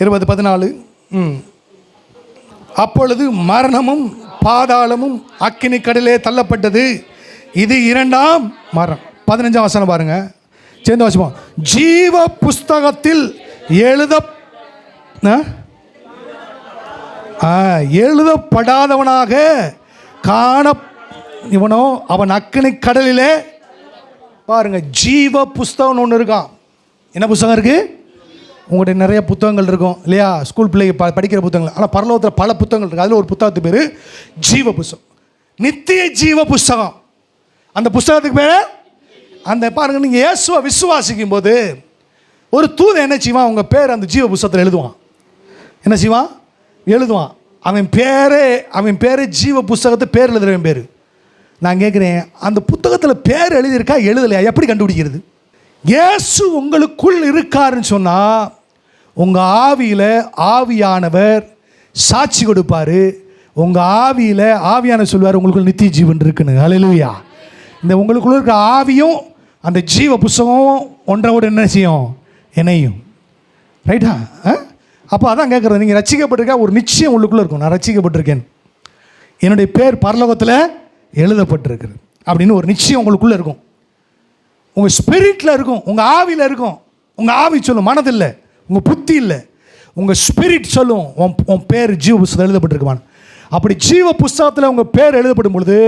20:14. அப்பொழுது மரணமும் பாதாளமும் அக்கினி கடலிலே தள்ளப்பட்டது. இது 2ஆம் மரணம். 15ஆம் வசனம் பாருங்க, சேர்ந்து வாசிப்போம். ஜீவ புஸ்தகத்தில் எழுதப்படாதவனாக காண இவனோ அவன் அக்கினி கடலிலே. பாருங்க, ஜீவ புஸ்தகம் ஒன்று இருக்கான். என்ன புஸ்தகம் இருக்கு? உங்கள்கிட்ட நிறைய புத்தகங்கள் இருக்கும் இல்லையா? ஸ்கூல் பிள்ளைங்க படிக்கிற புத்தகங்கள். ஆனால் பரலோகத்தில் பல புத்தகங்கள் இருக்குது. அதில் ஒரு புத்தகத்துக்கு பேர் ஜீவ புஸ்தகம், நித்திய ஜீவ புஸ்தகம். அந்த புஸ்தகத்துக்கு பேர் அந்த பாருங்க, நீங்கள் இயேசுவை விசுவாசிக்கும் போது ஒரு தூதன் என்ன செய்வான்? உங்கள் பேர் அந்த ஜீவ புஸ்தகத்தில் எழுதுவான். என்ன செய்வான்? எழுதுவான். அவன் பேரே ஜீவ புஸ்தகத்தை பேர் எழுதுறவன் பேர். நான் கேட்குறேன், அந்த புத்தகத்தில் பேர் எழுதியிருக்கா எழுதலையா? எப்படி கண்டுபிடிக்கிறது? இயேசு உங்களுக்குள் இருக்காருன்னு சொன்னால் உங்கள் ஆவியில் ஆவியானவர் சாட்சி கொடுப்பார். உங்கள் ஆவியில் ஆவியானவர் சொல்வார் உங்களுக்குள் நித்திய ஜீவன் இருக்குன்னு. ஹல்லேலூயா. இந்த உங்களுக்குள்ள இருக்கிற ஆவியும் அந்த ஜீவ புஸ்தகம் ஒன்றோடு என்ன செய்யும்? இணையும். ரைட்டா? அப்போ அதான் கேட்குறது, நீங்கள் ரட்சிக்கப்பட்டிருக்கா? ஒரு நிச்சயம் உள்ளுக்குள்ளே இருக்கும், நான் ரட்சிக்கப்பட்டிருக்கேன், என்னுடைய பேர் பரலோகத்தில் எழுதப்பட்டிருக்குது அப்படின்னு ஒரு நிச்சயம் உங்களுக்குள்ளே இருக்கும். உங்கள் ஸ்பிரிட்டில் இருக்கும், உங்கள் ஆவியில் இருக்கும். உங்கள் ஆவி சொல்லும், மனதில்லை, உங்கள் புத்தி இல்லை, உங்கள் ஸ்பிரிட் சொல்லும் உன் பேர் ஜீவ புஸ்தகம் எழுதப்பட்டிருக்குமான். அப்படி ஜீவ புஸ்தகத்தில் உங்கள் பேர் எழுதப்படும் பொழுது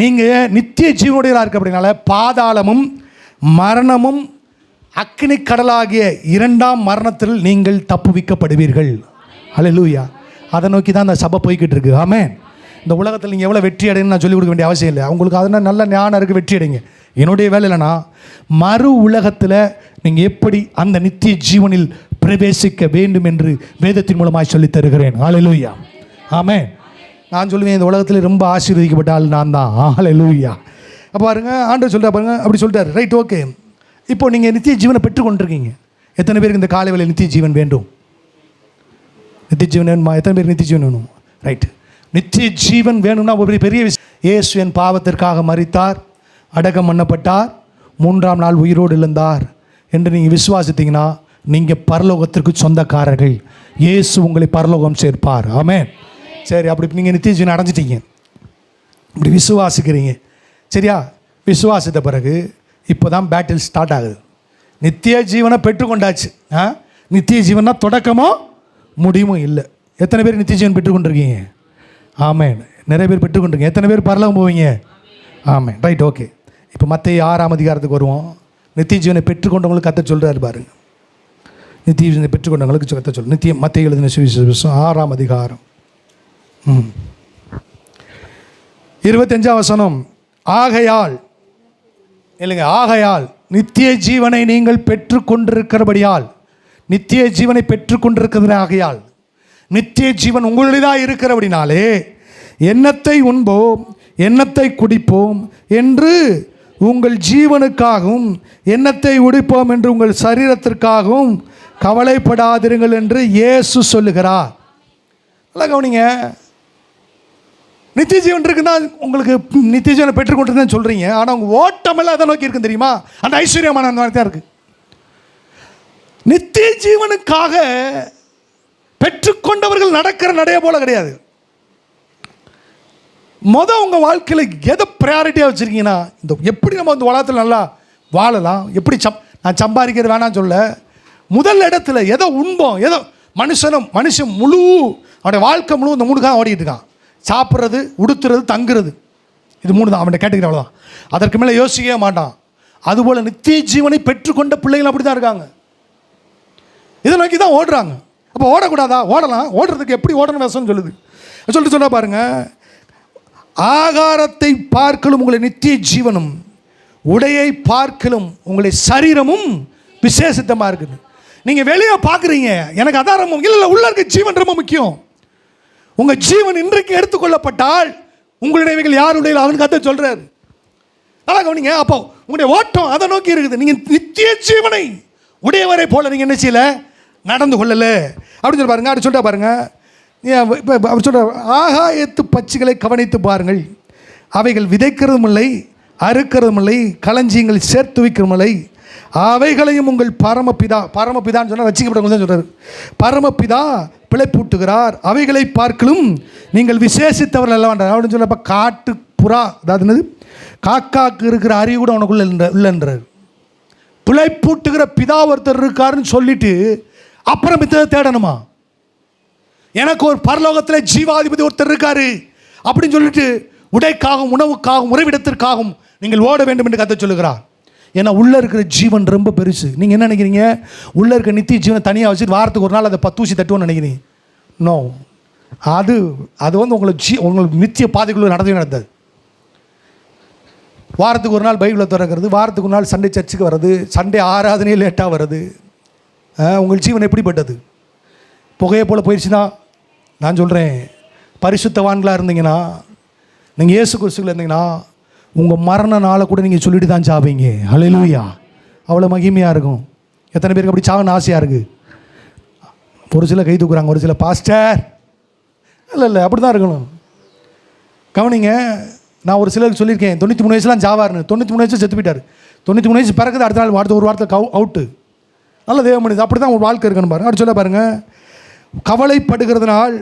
நீங்கள் நித்திய ஜீவனுடையதாக இருக்க. அப்படினால பாதாளமும் மரணமும் அக்கினி கடலாகிய 2ஆம் மரணத்தில் நீங்கள் தப்புவிக்கப்படுவீர்கள். ஹல்லேலூயா. அதை நோக்கி தான் அந்த சபை போய்கிட்டு இருக்கு. ஆமென். இந்த உலகத்தில் நீங்கள் எவ்வளோ வெற்றி அடையணும்னு நான் சொல்லிக் கொடுக்க வேண்டிய அவசியம் இல்லை. அவங்களுக்கு அதனால் நல்ல ஞானம் இருக்குது, வெற்றி அடைங்க. என்னுடைய வேலை இல்லைனா மறு உலகத்தில் நீங்கள் எப்படி அந்த நித்திய ஜீவனில் பிரவேசிக்க வேண்டும் என்று வேதத்தின் மூலமாக சொல்லித் தருகிறேன். ஹல்லேலூயா. ஆமென். நான் சொல்லுவேன், இந்த உலகத்தில் ரொம்ப ஆசீர்வதிக்கப்பட்ட ஆள் நான் தான். ஹல்லேலூயா. அப்போ பாருங்க, ஆண்டவர் சொல்கிறா பாருங்க, அப்படி சொல்லிட்டார். Right, okay. இப்போ நீங்கள் நித்திய ஜீவனை பெற்றுக்கொண்டிருக்கீங்க. எத்தனை பேருக்கு இந்த காலை வேளையில் நித்திய ஜீவன் வேண்டும்? நித்திய ஜீவன் வேணுமா? எத்தனை பேருக்கு நித்திய ஜீவன் வேணும்? ரைட். நித்திய ஜீவன் வேணும்னா ஒரு பெரிய விஷயம். இயேசு என் பாவத்திற்காக மரித்தார், அடக்கம் பண்ணப்பட்டார், 3ஆம் நாள் உயிரோடு எழுந்தார் என்று நீங்கள் விசுவாசித்தீங்கன்னா நீங்கள் பரலோகத்திற்கு சொந்தக்காரர்கள். இயேசு உங்களை பரலோகம் சேர்ப்பார். ஆமென். சரி, அப்படி நீங்கள் நித்திய ஜீவன் அடைஞ்சிட்டீங்க, இப்படி விசுவாசிக்கிறீங்க. சரியா? விசுவாசித்த பிறகு இப்போ தான் பேட்டில் ஸ்டார்ட் ஆகுது. நித்திய ஜீவனை பெற்றுக்கொண்டாச்சு. நித்திய ஜீவனா தொடக்கமோ முடிவும் இல்லை. எத்தனை பேர் நித்திய ஜீவன் பெற்றுக்கொண்டிருக்கீங்க? ஆமென். நிறைய பேர் பெற்றுக்கொண்டிருக்கீங்க. எத்தனை பேர் பரலோகம் போவீங்க? ஆமென். Right, okay. இப்போ மத்தேயு 6ஆம் அதிகாரத்துக்கு வருவோம். நித்திய ஜீவனை பெற்றுக்கொண்டவங்களுக்கு கத்த சொல்கிறாரு பாருங்க. நித்திய ஜீவனை பெற்றுக்கொண்டவங்களுக்கு கத்த சொல். மத்தேயு எழுதின சுவிசேஷம் 6ஆம் அதிகாரம் 25ஆம் வசனம். ஆகையால் இல்லைங்க, ஆகையால் நித்திய ஜீவனை நீங்கள் பெற்றுக்கொண்டிருக்கிறபடியால், நித்திய ஜீவனை பெற்றுக்கொண்டிருக்கிறது ஆகையால், நித்திய ஜீவன் உங்களுடையதாக இருக்கிறபடினாலே எண்ணத்தை உண்போம் எண்ணத்தை குடிப்போம் என்று உங்கள் ஜீவனுக்காகவும் எண்ணத்தை உடிப்போம் என்று உங்கள் சரீரத்திற்காகவும் கவலைப்படாதிருங்கள் என்று இயேசு சொல்லுகிறார். நல்லா கவனிங்க. நித்திய ஜீவன் இருக்குன்னா உங்களுக்கு நித்திய ஜீவனை பெற்றுக்கொண்டிருந்தேன்னு சொல்கிறீங்க. ஆனால் உங்கள் ஓட்டமெல்லாம் அதை நோக்கி இருக்குன்னு தெரியுமா? அந்த ஐஸ்வர்யமான அந்த மாதிரி தான் இருக்குது. நித்திய ஜீவனுக்காக பெற்றுக்கொண்டவர்கள் நடக்கிற நடைய போல கிடையாது. உங்கள் வாழ்க்கையில் எதை ப்ரையாரிட்டியாக வச்சுருக்கீங்கன்னா, இந்த எப்படி நம்ம இந்த உலகத்தில் நல்லா வாழலாம், எப்படி நான் சம்பாதிக்கிறது வேணான்னு சொல்ல, முதல் இடத்துல எதை உண்போம், எதோ மனுஷன் முழு அவனுடைய வாழ்க்கை முழு இந்த 3 தான் ஓடிட்டு இருக்கான். சாப்பிட்றது, உடுத்துறது, தங்குறது, இது 3 தான் அவனுடைய கேட்டகரி. அவ்வளோதான், அதற்கு மேலே யோசிக்கவே மாட்டான். அதுபோல் நித்திய ஜீவனை பெற்றுக்கொண்ட பிள்ளைகள் அப்படி தான் இருக்காங்க. இதை நோக்கி தான் ஓடுறாங்க. அப்போ ஓடக்கூடாதா? ஓடலாம். ஓடுறதுக்கு எப்படி ஓடணும் விஷம் சொல்லிட்டு சொன்னால் பாருங்கள், ஆகாரத்தை பார்க்கலும் உங்களை நித்திய ஜீவனும், உடையை பார்க்கலும் உங்களை சரீரமும் விசேஷத்தமாக இருக்குது. நீங்கள் வெளியே பார்க்குறீங்க, எனக்கு அதான் ரொம்ப இல்லை, உள்ள இருக்க ஜீவன் ரொம்ப முக்கியம். உங்கள் ஜீவன் இன்றைக்கு எடுத்துக்கொள்ளப்பட்டால் உங்களுடையவைகள் யாருடைய அவனுக்கு கதை சொல்கிறார். நல்லா கவனிங்க. அப்போ உங்களுடைய ஓட்டம் அதை நோக்கி இருக்குது. நீங்கள் நித்திய ஜீவனை உடையவரை போல நீங்கள் என்ன செய்யலை, நடந்து கொள்ளலை அப்படின்னு சொல்லி பாருங்கள். அப்படி சொல்லிட்டா பாருங்கள், இப்போ அவர் சொல்கிற ஆகாயத்து பட்சிகளை கவனித்து பாருங்கள், அவைகள் விதைக்கிறதும் இல்லை, அறுக்கிறதும் இல்லை, களஞ்சியங்கள் சேர்த்து வைக்கிறதும் இல்லை, அவைகளையும் உங்கள் பரமபிதான்னு சொன்னால் ரசிக்கப்பட்டவங்க தான் சொல்கிறார். பரமபிதா பிழைப்பூட்டுகிறார், அவைகளை பார்க்கலும் நீங்கள் விசேஷித்தவர்கள் அல்லவான்றார் அப்படின்னு சொல்லப்போ, காட்டு புறா, அதாவது என்னது, காக்காக்கு இருக்கிற அறிவு கூட உனக்குள்ள இல்லைன்றார். பிழைப்பூட்டுகிற பிதா ஒருத்தர் இருக்காருன்னு சொல்லிட்டு அப்புறம் மித்ததை தேடணுமா? எனக்கு ஒரு பரலோகத்தில் ஜீவாதிபதி ஒருத்தர் இருக்காரு அப்படின்னு சொல்லிட்டு உடைக்காகவும் உணவுக்காகவும் உறைவிடத்திற்காகவும் நீங்கள் ஓட வேண்டும் என்று கதை சொல்லுகிறார். ஏன்னா உள்ளே இருக்கிற ஜீவன் ரொம்ப பெருசு. நீங்கள் என்ன நினைக்கிறீங்க, உள்ளே இருக்கிற நித்திய ஜீவனை தனியாக வச்சுட்டு வாரத்துக்கு ஒரு நாள் அதை 10 ஊசி தட்டுவோன்னு நினைக்கிறீங்க? நோ, அது உங்களுக்கு நித்திய பாதைக்குள்ள நடந்தது. வாரத்துக்கு ஒரு நாள் பைபிளை திறக்கிறது, வாரத்துக்கு ஒரு நாள் சண்டே சர்ச்சுக்கு வர்றது, சண்டே ஆராதனையே லேட்டாக வர்றது, உங்கள் ஜீவன் எப்படிப்பட்டது? புகையை போல் போயிடுச்சுன்னா, நான் சொல்கிறேன், பரிசுத்தவான்களாக இருந்தீங்கன்னா, நீங்கள் இயேசு கிறிஸ்துவில் இருந்தீங்கன்னா, உங்கள் மரண நாளை கூட நீங்கள் சொல்லிட்டு தான் சாவீங்க. ஹல்லேலூயா, அவ்வளோ மகிமையாக இருக்கும். எத்தனை பேருக்கு அப்படி சாவன்னு ஆசையாக இருக்குது? ஒரு சில கை தூக்குறாங்க, ஒரு சில பாஸ்டர் இல்லை அப்படி தான் இருக்கணும். கவனிங்க, நான் ஒரு சிலருக்கு சொல்லியிருக்கேன், 93 வயசுலாம் சாவார்னு. 93 வயசு செத்து போயிட்டார். 93 வயசு பிறகுது, அடுத்த நாள் ஒரு வாரத்தில் அவுட்டு. நல்ல தேவ மனிதன். அப்படி தான் உங்கள் வாழ்க்கை இருக்கணும் பாருங்கள். அப்படி சொல்ல பாருங்கள், கவலைப்படுகிறதுனால்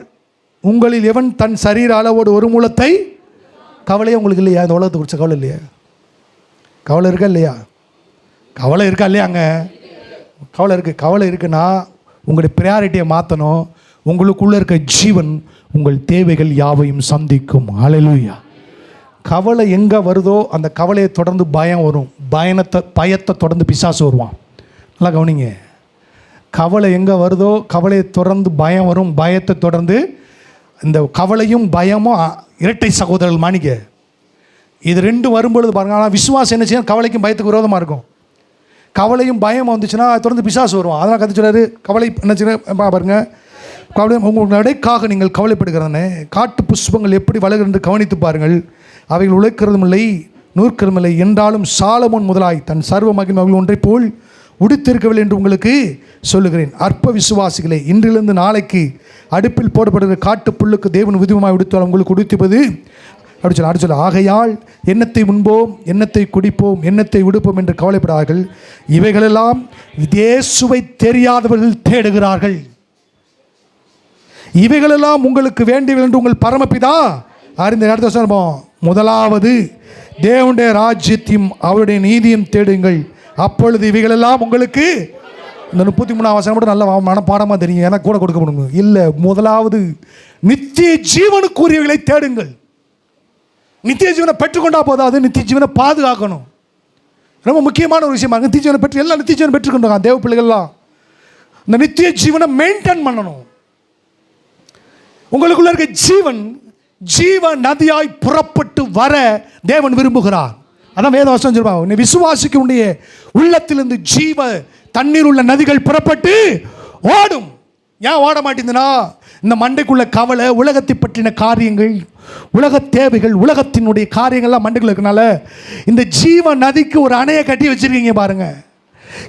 உங்களில் எவன் தன் சரீர அளவோடு ஒரு மூலத்தை, கவலையே உங்களுக்கு இல்லையா? இந்த உலகத்தை குறித்த கவலை இல்லையா? கவலை இருக்கா இல்லையா? கவலை இருக்கா இல்லையாங்க? கவலை இருக்குது. கவலை இருக்குன்னா உங்களுடைய ப்ரையாரிட்டியை மாற்றணும். உங்களுக்குள்ளே இருக்க ஜீவன் உங்கள் தேவைகள் யாவையும் சந்திக்கும். ஹல்லேலூயா. கவலை எங்கே வருதோ அந்த கவலையை தொடர்ந்து பயம் வரும். பயத்தை தொடர்ந்து பிசாசு வருவான். நல்லா கவனிங்க. கவலை எங்கே வருதோ கவலையை தொடர்ந்து பயம் வரும். பயத்தை தொடர்ந்து இந்த கவலையும் பயமும் இரட்டை சகோதரர்கள் மாணிக்க. இது 2 வரும்பொழுது பாருங்கள். ஆனால் விசுவாசம் என்ன செய்யும்? கவலைக்கும் பயத்துக்கு விரோதமாக இருக்கும். கவலையும் பயம் வந்துச்சுன்னா தொடர்ந்து பிசாசு வருவான். அதனால் கற்று சொல்கிறாரு, கவலை என்ன செய்ய பாருங்கள், கவலை உங்கள் நடைக்காக நீங்கள் கவலைப்படுகிறதானே, காட்டு புஷ்பங்கள் எப்படி வளர்கிறது என்று கவனித்து பாருங்கள், அவைகள் உழைக்கிறதும் இல்லை நூற்கிறதும் இல்லை, என்றாலும் சாலமோன் முதலாய் தன் சர்வ மகிமைகள் ஒன்றை போல் உடுத்திருக்கவில்லை என்று உங்களுக்கு சொல்லுகிறேன். அற்ப விசுவாசிகளே, இன்றிலிருந்து நாளைக்கு அடுப்பில் போடப்படுகிற காட்டு புல்லுக்கு தேவன் விதமாய் உடுத்தால் உங்களுக்கு உடுத்திப்பது அப்படி சொல்ல. ஆகையால் எண்ணத்தை உண்போம், எண்ணத்தை குடிப்போம், எண்ணத்தை உடுப்போம் என்று கவலைப்படார்கள். இவைகளெல்லாம் இயேசுவை தெரியாதவர்கள் தேடுகிறார்கள். இவைகளெல்லாம் உங்களுக்கு வேண்டியவை என்று உங்கள் பரமபிதா அறிந்த இடத்த சொல்லுவோம். முதலாவது தேவனுடைய ராஜ்யத்தையும் அவருடைய நீதியும் தேடுங்கள், அப்பொழுது இவைகளெல்லாம் உங்களுக்கு. இந்த 33 வசனம் மட்டும் நல்ல மனப்பாடமாக தெரியும், எனக்கு கூட கொடுக்க முடியும் இல்லை. முதலாவது நித்திய ஜீவனுக்குரியவைகளை தேடுங்கள். நித்திய ஜீவனை பெற்றுக்கொண்டா போதாது, நித்திய ஜீவனை பாதுகாக்கணும். ரொம்ப முக்கியமான ஒரு விஷயமா. நித்திய ஜீவனை பெற்று எல்லாம் நித்திய ஜீவனை பெற்றுக்கொண்டாங்க தேவ பிள்ளைகள்லாம். இந்த நித்திய ஜீவனை மெயின்டைன் பண்ணணும். உங்களுக்குள்ள இருக்க ஜீவன் ஜீவ நதியாய் புறப்பட்டு வர தேவன் விரும்புகிறார். அதான் வேத வசனம் சொல்லுவாங்க, நீ விசுவாசிக்க உடைய உள்ளத்திலிருந்து ஜீவ தண்ணீர் உள்ள நதிகள் புறப்பட்டு ஓடும். ஏன் ஓட மாட்டேங்குதுன்னா, இந்த மண்டைக்குள்ள கவலை, உலகத்தை பற்றின காரியங்கள், உலக தேவைகள், உலகத்தினுடைய காரியங்கள்லாம் மண்டைக்குள்ள இருக்கனால இந்த ஜீவ நதிக்கு ஒரு அணையை கட்டி வச்சிருக்கீங்க பாருங்க.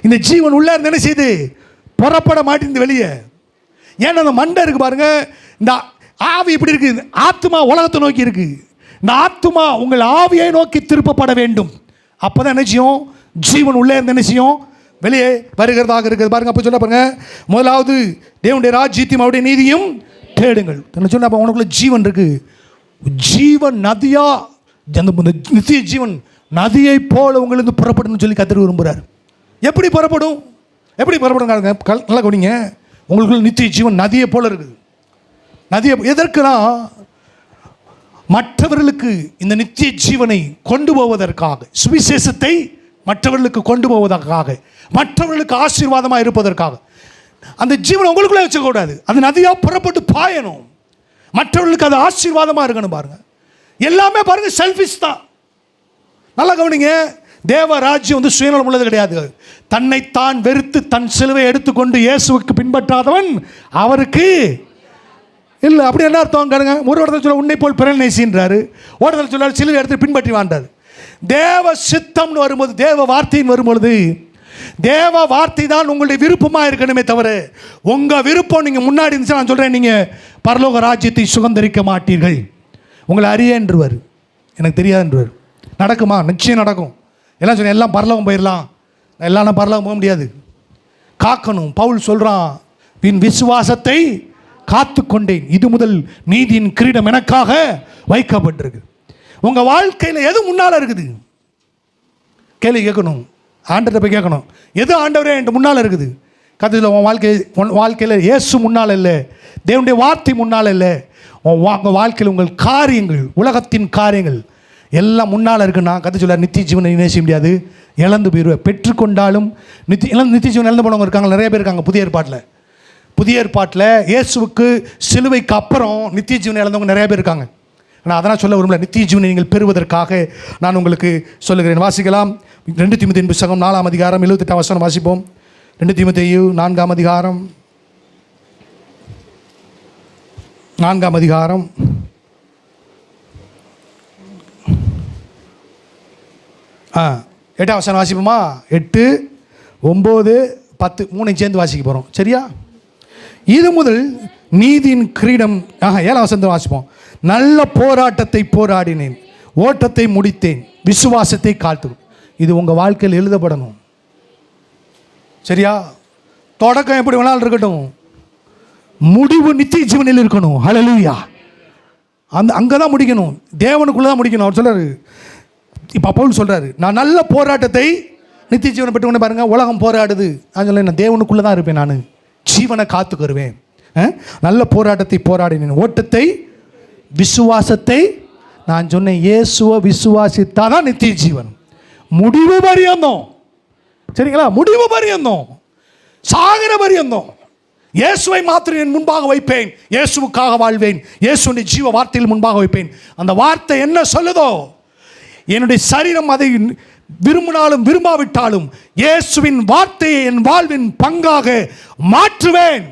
இந்த ஜீவன் உள்ள இருந்து என்ன செய்யுது? புறப்பட மாட்டேங்குது வெளியே. ஏன்னா அந்த மண்டை இருக்கு பாருங்க, இந்த ஆவி இப்படி இருக்கு, ஆத்மா உலகத்தை நோக்கி இருக்கு. இந்த ஆத்மா உங்கள் ஆவியை நோக்கி திருப்பப்பட வேண்டும். அப்போதான் என்ன செய்யும்? ஜீவன் உள்ளே இருந்து என்ன செய்யும்? வெளியே வருகிறதாக இருக்குது. பாருங்க, அப்போ சொல்ல பாருங்க, முதலாவது தேவனுடைய ராஜ்யத்தையும் அவருடைய நீதியும் தேடுங்கள். சொன்ன அப்போ உனக்குள்ள ஜீவன் இருக்கு, ஜீவன் நதியா, அந்த நித்திய ஜீவன் நதியை போல உங்களுக்கு புறப்படணும்னு சொல்லி கர்த்தர் விரும்புகிறார். எப்படி புறப்படும்? எப்படி புறப்படும்? நல்லா கவனிங்க, உங்களுக்குள்ள நித்திய ஜீவன் நதியை போல இருக்குது. நதியை எதற்குனா மற்றவர்களுக்கு இந்த நித்திய ஜீவனை கொண்டு போவதற்காக, சுவிசேஷத்தை மற்றவர்களுக்கு கொண்டு போவதற்காக, மற்றவர்களுக்கு ஆசீர்வாதமாக இருப்பதற்காக. அந்த ஜீவனை உங்களுக்குள்ளே வச்சுக்கூடாது, அது நதியாக புறப்பட்டு பாயணும், மற்றவர்களுக்கு அது ஆசீர்வாதமாக இருக்கணும். பாருங்கள், எல்லாமே பாருங்கள் செல்ஃபிஷ் தான். நல்லா கவனிங்க, தேவ ராஜ்யம் வந்து சுயநலம் உள்ளது கிடையாது. தன்னைத்தான் வெறுத்து தன் சிலுவை எடுத்துக்கொண்டு இயேசுவுக்கு பின்பற்றாதவன் அவருக்கு இல்லை. அப்படி என்ன அர்த்தம் கேளுங்க. ஒரு இடத்துல சொல்ல உன்னை போல் பிறன் நேசின்றாரு, ஒரு இடத்துல சொல்ல சிலுவை எடுத்து பின்பற்றி வாழ்ந்தார். தேவ சித்தம்னு வரும்போது, தேவ வார்த்தைன்னு வரும்பொழுது, தேவ வார்த்தை தான் உங்களுடைய விருப்பமாக இருக்கணுமே தவிர உங்கள் விருப்பம் நீங்கள் முன்னாடி இருந்துச்சு, நான் சொல்கிறேன், நீங்கள் பரலோக ராஜ்யத்தை சுதந்திரிக்க மாட்டீர்கள். உங்களை அறியன்றுவர், எனக்கு தெரியாதுன்றவர். நடக்குமா? நிச்சயம் நடக்கும். எல்லாம் சொன்னேன், எல்லாம் பரலோகம் போயிடலாம், எல்லாம் நான் பரலோகம் போக முடியாது, காக்கணும். பவுல் சொல்கிறான், பின் விசுவாசத்தை காத்து கொண்டேன், இது முதல் நீதியின் கிரீடம் எனக்காக வைக்கப்பட்டிருக்கு. உங்கள் வாழ்க்கையில் எது முன்னால் இருக்குது? கேள்வி கேட்கணும், ஆண்டவரை போய் கேட்கணும், எது ஆண்டவரே என் முன்னால் இருக்குது? கதையில் உன் வாழ்க்கையில் இயேசு முன்னால் இல்லை, தேவனுடைய வார்த்தை முன்னால் இல்லை, உங்கள் வாழ்க்கையில் உங்கள் காரியங்கள், உலகத்தின் காரியங்கள் எல்லாம் முன்னால் இருக்குன்னா கதை சொல்ல நித்திய ஜீவனை நேசிக்க முடியாது, இழந்து போயிடுவேன். பெற்றுக்கொண்டாலும் நித்திய ஜீவன் இழந்து போனவங்க இருக்காங்க, நிறைய பேர் இருக்காங்க. புதிய ஏற்பாட்டில் இயேசுவுக்கு சிலுவைக்கு அப்புறம் நித்திய ஜீவனை இழந்தவங்க நிறைய பேர் இருக்காங்க. ஆனால் அதெல்லாம் சொல்ல விரும்பல. நித்திய ஜீவனை நீங்கள் பெறுவதற்காக நான் உங்களுக்கு சொல்லுகிறேன். வாசிக்கலாம், 2 தீமோத்தேயுவின் புத்தகம் 4ஆம் அதிகாரம் 78ஆம் வசனம் வாசிப்போம். 2 தீமோத்தேயு 4ஆம் அதிகாரம் 4ஆம் அதிகாரம் 8ஆம் வசனம் வாசிப்போமா? 8, 9, 10 3 சேர்ந்து வாசிக்க போகிறோம். சரியா? இது முதல் நீதியின் கிரீடம். 7ஆம் வசனத்தை வாசிப்போம். நல்ல போராட்டத்தை போராடினேன், ஓட்டத்தை முடித்தேன், விசுவாசத்தை காத்து. இது உங்கள் வாழ்க்கையில் எழுதப்படணும். சரியா? தொடக்கம் எப்படி வேணாலும் இருக்கட்டும், முடிவு நித்திய ஜீவனில் இருக்கணும். ஹல்லேலூயா. அங்கே தான் முடிக்கணும், தேவனுக்குள்ளே தான் முடிக்கணும். அவர் சொல்கிறார், இப்போ பவுல் சொல்கிறாரு, நான் நல்ல போராட்டத்தை நித்திய ஜீவனை பெற்று கொண்டு. பாருங்கள், உலகம் போராடுது, நான் சொல்ல நான் தேவனுக்குள்ளே தான் இருப்பேன், நான் ஜீவனை காத்துக்கருவேன். நல்ல போராட்டத்தை போராடினேன், ஓட்டத்தை விசுவாசத்தை. நான் சொன்னேன், இயேசுவை விசுவாசித்தாதான் நித்திய ஜீவன். முடிவு பரியந்தம். சரிங்களா? முடிவு பரியந்தம், சாகிற பரியந்தம் இயேசுவை மாத்திரம் என் முன்பாக வைப்பேன், இயேசுவுக்காக வாழ்வேன், இயேசுடைய ஜீவ வார்த்தையில் முன்பாக வைப்பேன். அந்த வார்த்தை என்ன சொல்லுதோ, என்னுடைய சரீரம் அதை விரும்பினாலும் விரும்பாவிட்டாலும் இயேசுவின் வார்த்தையை என் வாழ்வின் பங்காக மாற்றுவேன்.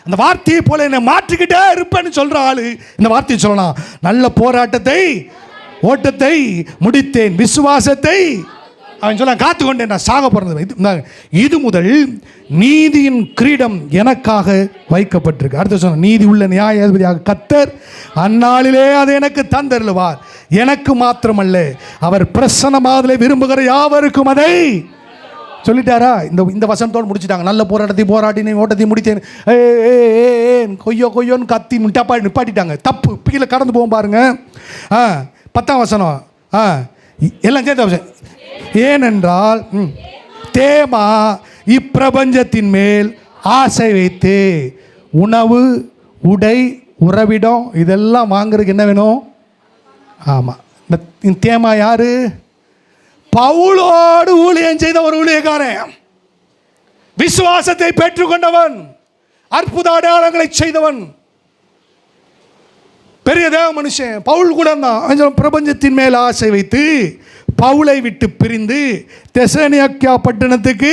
அந்த வார்த்தையை போல என்னை மாற்றிக்கிட்டே இருப்பேன்னு சொல்கிற ஆள் இந்த வார்த்தையை சொல்லலாம். நல்ல போராட்டத்தை ஓட்டத்தை முடித்தேன், விசுவாசத்தை அவன் சொல்ல காத்து கொண்டேன், நான் சாக போகிறது. இது முதல் நீதியின் கிரீடம் எனக்காக வைக்கப்பட்டிருக்கு. அடுத்த சொன்ன, நீதி உள்ள நியாயாதிபதியாக கர்த்தர் அந்நாளிலே அதை எனக்கு தந்தருளுவார். எனக்கு மாத்திரமல்ல, அவர் பிரசன்னமாதலை விரும்புகிற யாவருக்கும் அதை சொல்லிட்டாரா? இந்த வசனத்தோடு முடிச்சுட்டாங்க. நல்ல போராட்டத்தை போராட்டினேன், ஓட்டத்தை முடித்தேன், கொய்யோன்னு கத்தி நிப்பாட்டிட்டாங்க. தப்பு. கீழே கடந்து போவோம் பாருங்க. 10ஆம் வசனம் எல்லாம் சேர்ந்த. ஏனென்றால் தேமா இப்பிரபஞ்சத்தின் மேல் ஆசை வைத்து உணவு, உடை, உறவிடம் இதெல்லாம் வாங்குறதுக்கு என்ன வேணும்? ஆமாம், இந்த தேமா யாரு? பவுலோடு ஊழியம் செய்த ஒரு ஊழியக்காரன், விசுவாசத்தை பெற்றுக்கொண்டவன், அற்புத அடையாளங்களை செய்தவன், பெரிய தேவ மனுஷன். பவுல் கூட தான் பிரபஞ்சத்தின் மேல் ஆசை வைத்து பவுலை விட்டு பிரிந்து தெசலோனிக்கா பட்டணத்துக்கு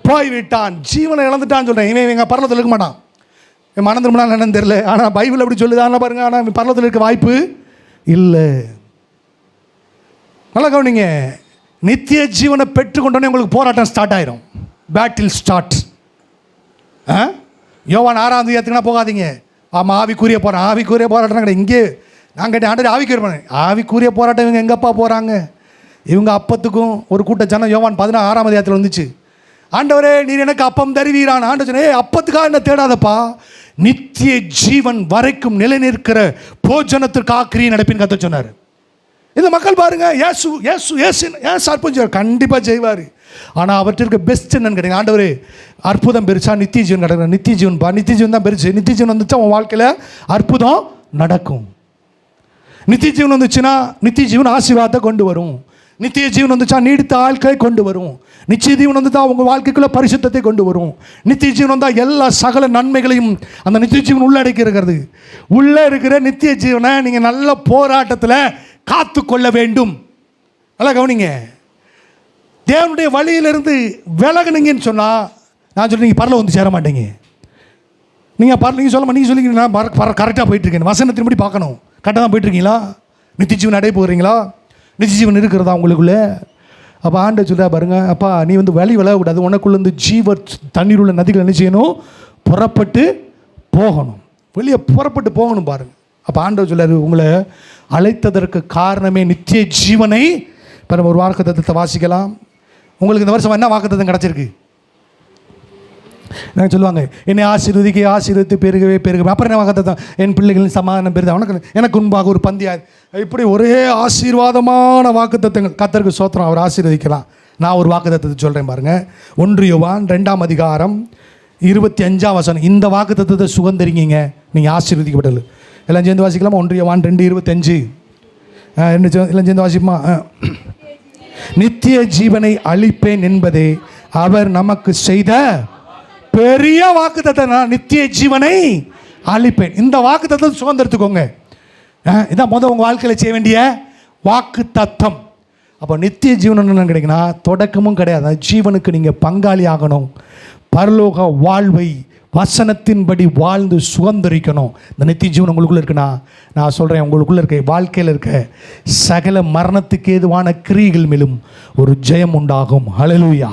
போய்விட்டான். ஜீவனை இழந்துட்டான்னு சொல்கிறேன். இவன் எங்கள் பரலத்தில் இருக்க மாட்டான். மனம் திரும்பினா என்னன்னு தெரியல, ஆனால் பைபிள் அப்படி சொல்லுதான பாருங்க. ஆனால் பரலத்தில் இருக்க வாய்ப்பு இல்லை. நல்லா கவனிங்க, நித்திய ஜீவனை பெற்றுக்கொண்டோன்னே உங்களுக்கு போராட்டம் ஸ்டார்ட் ஆயிரும். Battle start. யோவான் 6ஆம் அதிகாரத்துக்குனா போகாதீங்க. ஆமாம், ஆவிக்குரிய போராட்டம். ஆவிக்குரிய போராட்டம் கிடையாது இங்கே. நான் கேட்டேன், ஆண்டவரே ஆவிக்குரிய போராட்டம். ஆவிக்குரிய போராட்டம் இவங்க எங்கப்பா போகிறாங்க? இவங்க அப்பத்துக்கும் ஒரு கூட்ட ஜனம் யோவான் 16ஆம் அதிகாரத்தில் வந்துச்சு. ஆண்டவரே நீர் எனக்கு அப்பம் தருவீரான். ஆண்டவர் சொன்னே அப்பத்துக்காக என்ன தேடாதப்பா, நித்திய ஜீவன் வரைக்கும் நிலை நிற்கிற போஜனத்திற்காக கிரியை நடப்பின்னு கத்த சொன்னார். இந்த மக்கள் பாருங்க, ஏசு ஏசு ஏசு ஏன் அற்புதம் செய்வார், கண்டிப்பாக செய்வார். ஆனால் அவற்றிற்கு பெஸ்ட் என்னன்னு கேட்டீங்க, ஆண்டவர் அற்புதம் பெருசா நித்திய ஜீவன் கிடையாது. நித்திய ஜீவன் பா, நித்திய ஜீவன் தான் பெருசு. நித்திய ஜீவன் வந்துச்சா உன் வாழ்க்கையில் அற்புதம் நடக்கும். நித்திய ஜீவன் வந்துச்சுன்னா நித்திய ஜீவன் ஆசீர்வாதத்தை கொண்டு வரும். நித்திய ஜீவன் வந்துச்சா நீடித்த ஆட்களை கொண்டு வரும். நித்திய ஜீவன் வந்து தான் உங்கள் வாழ்க்கைக்குள்ள பரிசுத்தத்தை கொண்டு வரும். நித்திய ஜீவன் வந்தால் எல்லா சகல நன்மைகளையும் அந்த நித்திய ஜீவன் உள்ளடக்கி இருக்கிறது. உள்ளே இருக்கிற நித்திய ஜீவனை நீங்கள் நல்ல போராட்டத்தில் காத்து கொள்ள வேண்டும். நல்லா கவனிங்க, தேவனுடைய வழியிலிருந்து விலகுனீங்கன்னு சொன்னால் நான் சொல்ல நீங்கள் பரல வந்து சேர மாட்டீங்க. நீங்கள் சொல்லிங்கன்னா கரெக்டாக போயிட்டுருக்கேன், வசனத்தின்படி பார்க்கணும். கரெக்டாக தான் போயிட்டுருக்கீங்களா? நித்திய ஜீவன் அடைய போகிறீங்களா? நித்திய ஜீவன் இருக்கிறதா உங்களுக்குள்ளே? அப்போ ஆண்டவர் சொல்கிறா பாருங்க, அப்பா நீ வந்து வழி விலகக்கூடாது, உனக்குள்ளேருந்து ஜீவ தண்ணீர் உள்ள நதிகள் என்ன செய்யணும், புறப்பட்டு போகணும், வெளியே புறப்பட்டு போகணும் பாருங்க. அப்போ ஆண்டவர் சொல்றாரு, உங்களை அழைத்ததற்கு காரணமே நித்திய ஜீவனை. இப்போ நம்ம ஒரு வாக்குத்தத்தத்தை வாசிக்கலாம். உங்களுக்கு இந்த வருஷம் என்ன வாக்குத்தத்தம் கிடச்சிருக்கு? நான் சொல்லுவாங்க, என்னை ஆசீர்வதிக்க ஆசீர்வதித்து பெருகவே பெருகவே. அப்புறம் என்ன வாக்குத்தத்தம்? என் பிள்ளைகளின் சமாதானம் பெருது, எனக்கு முன்பாக ஒரு பந்தியா. இப்படி ஒரே ஆசீர்வாதமான வாக்குத்தத்தங்கள். கர்த்தருக்கு ஸ்தோத்திரம், அவர் ஆசீர்வதிக்கலாம். நான் ஒரு வாக்குத்தத்தத்தை சொல்கிறேன் பாருங்க. 1 யோவான் 2ஆம் அதிகாரம் 25ஆம் வசனம். இந்த வாக்குத்தத்தத்தை சுகந்தரிங்க, நீங்கள் ஆசீர்வதிக்கப்பட்டது. எல்லாம் சேர்ந்து வாசிக்கலாமா? 1 யோவான் 2:25 எல்லாம் சேர்ந்து வாசிப்போமா? நித்திய ஜீவனை அளிப்பேன் என்பதே அவர் நமக்கு செய்த பெரிய வாக்குத்தத்தம். நித்திய ஜீவனை அளிப்பேன். இந்த வாக்குத்தத்தம் சுதந்திரத்துக்கோங்க. இதான் முதல் உங்கள் வாழ்க்கையில் செய்ய வேண்டிய வாக்கு தத்தம். அப்போ நித்திய ஜீவன் என்ன கிடைக்குன்னா, தொடக்கமும் கிடையாது, ஜீவனுக்கு நீங்கள் பங்காளி ஆகணும். பரலோக வாழ்வை வசனத்தின்படி வாழ்ந்து சுதந்திரிக்கணும். இந்த நித்திய ஜீவன் உங்களுக்குள்ளே இருக்குன்னா, நான் சொல்கிறேன், உங்களுக்குள்ளே இருக்க வாழ்க்கையில் இருக்க சகல மரணத்துக்கு ஏதுவான கிரியைகள் மேலும் ஒரு ஜெயம் உண்டாகும். ஹல்லேலூயா.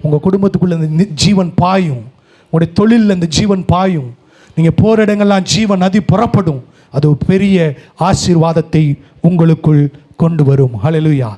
உங்கள் குடும்பத்துக்குள்ளே இந்த ஜீவன் பாயும், உங்களுடைய தொழிலில் இந்த ஜீவன் பாயும், நீங்கள் போகிற இடங்கள்லாம் ஜீவன் நதி புறப்படும். அது பெரிய ஆசீர்வாதத்தை உங்களுக்குள் கொண்டு வரும். ஹல்லேலூயா.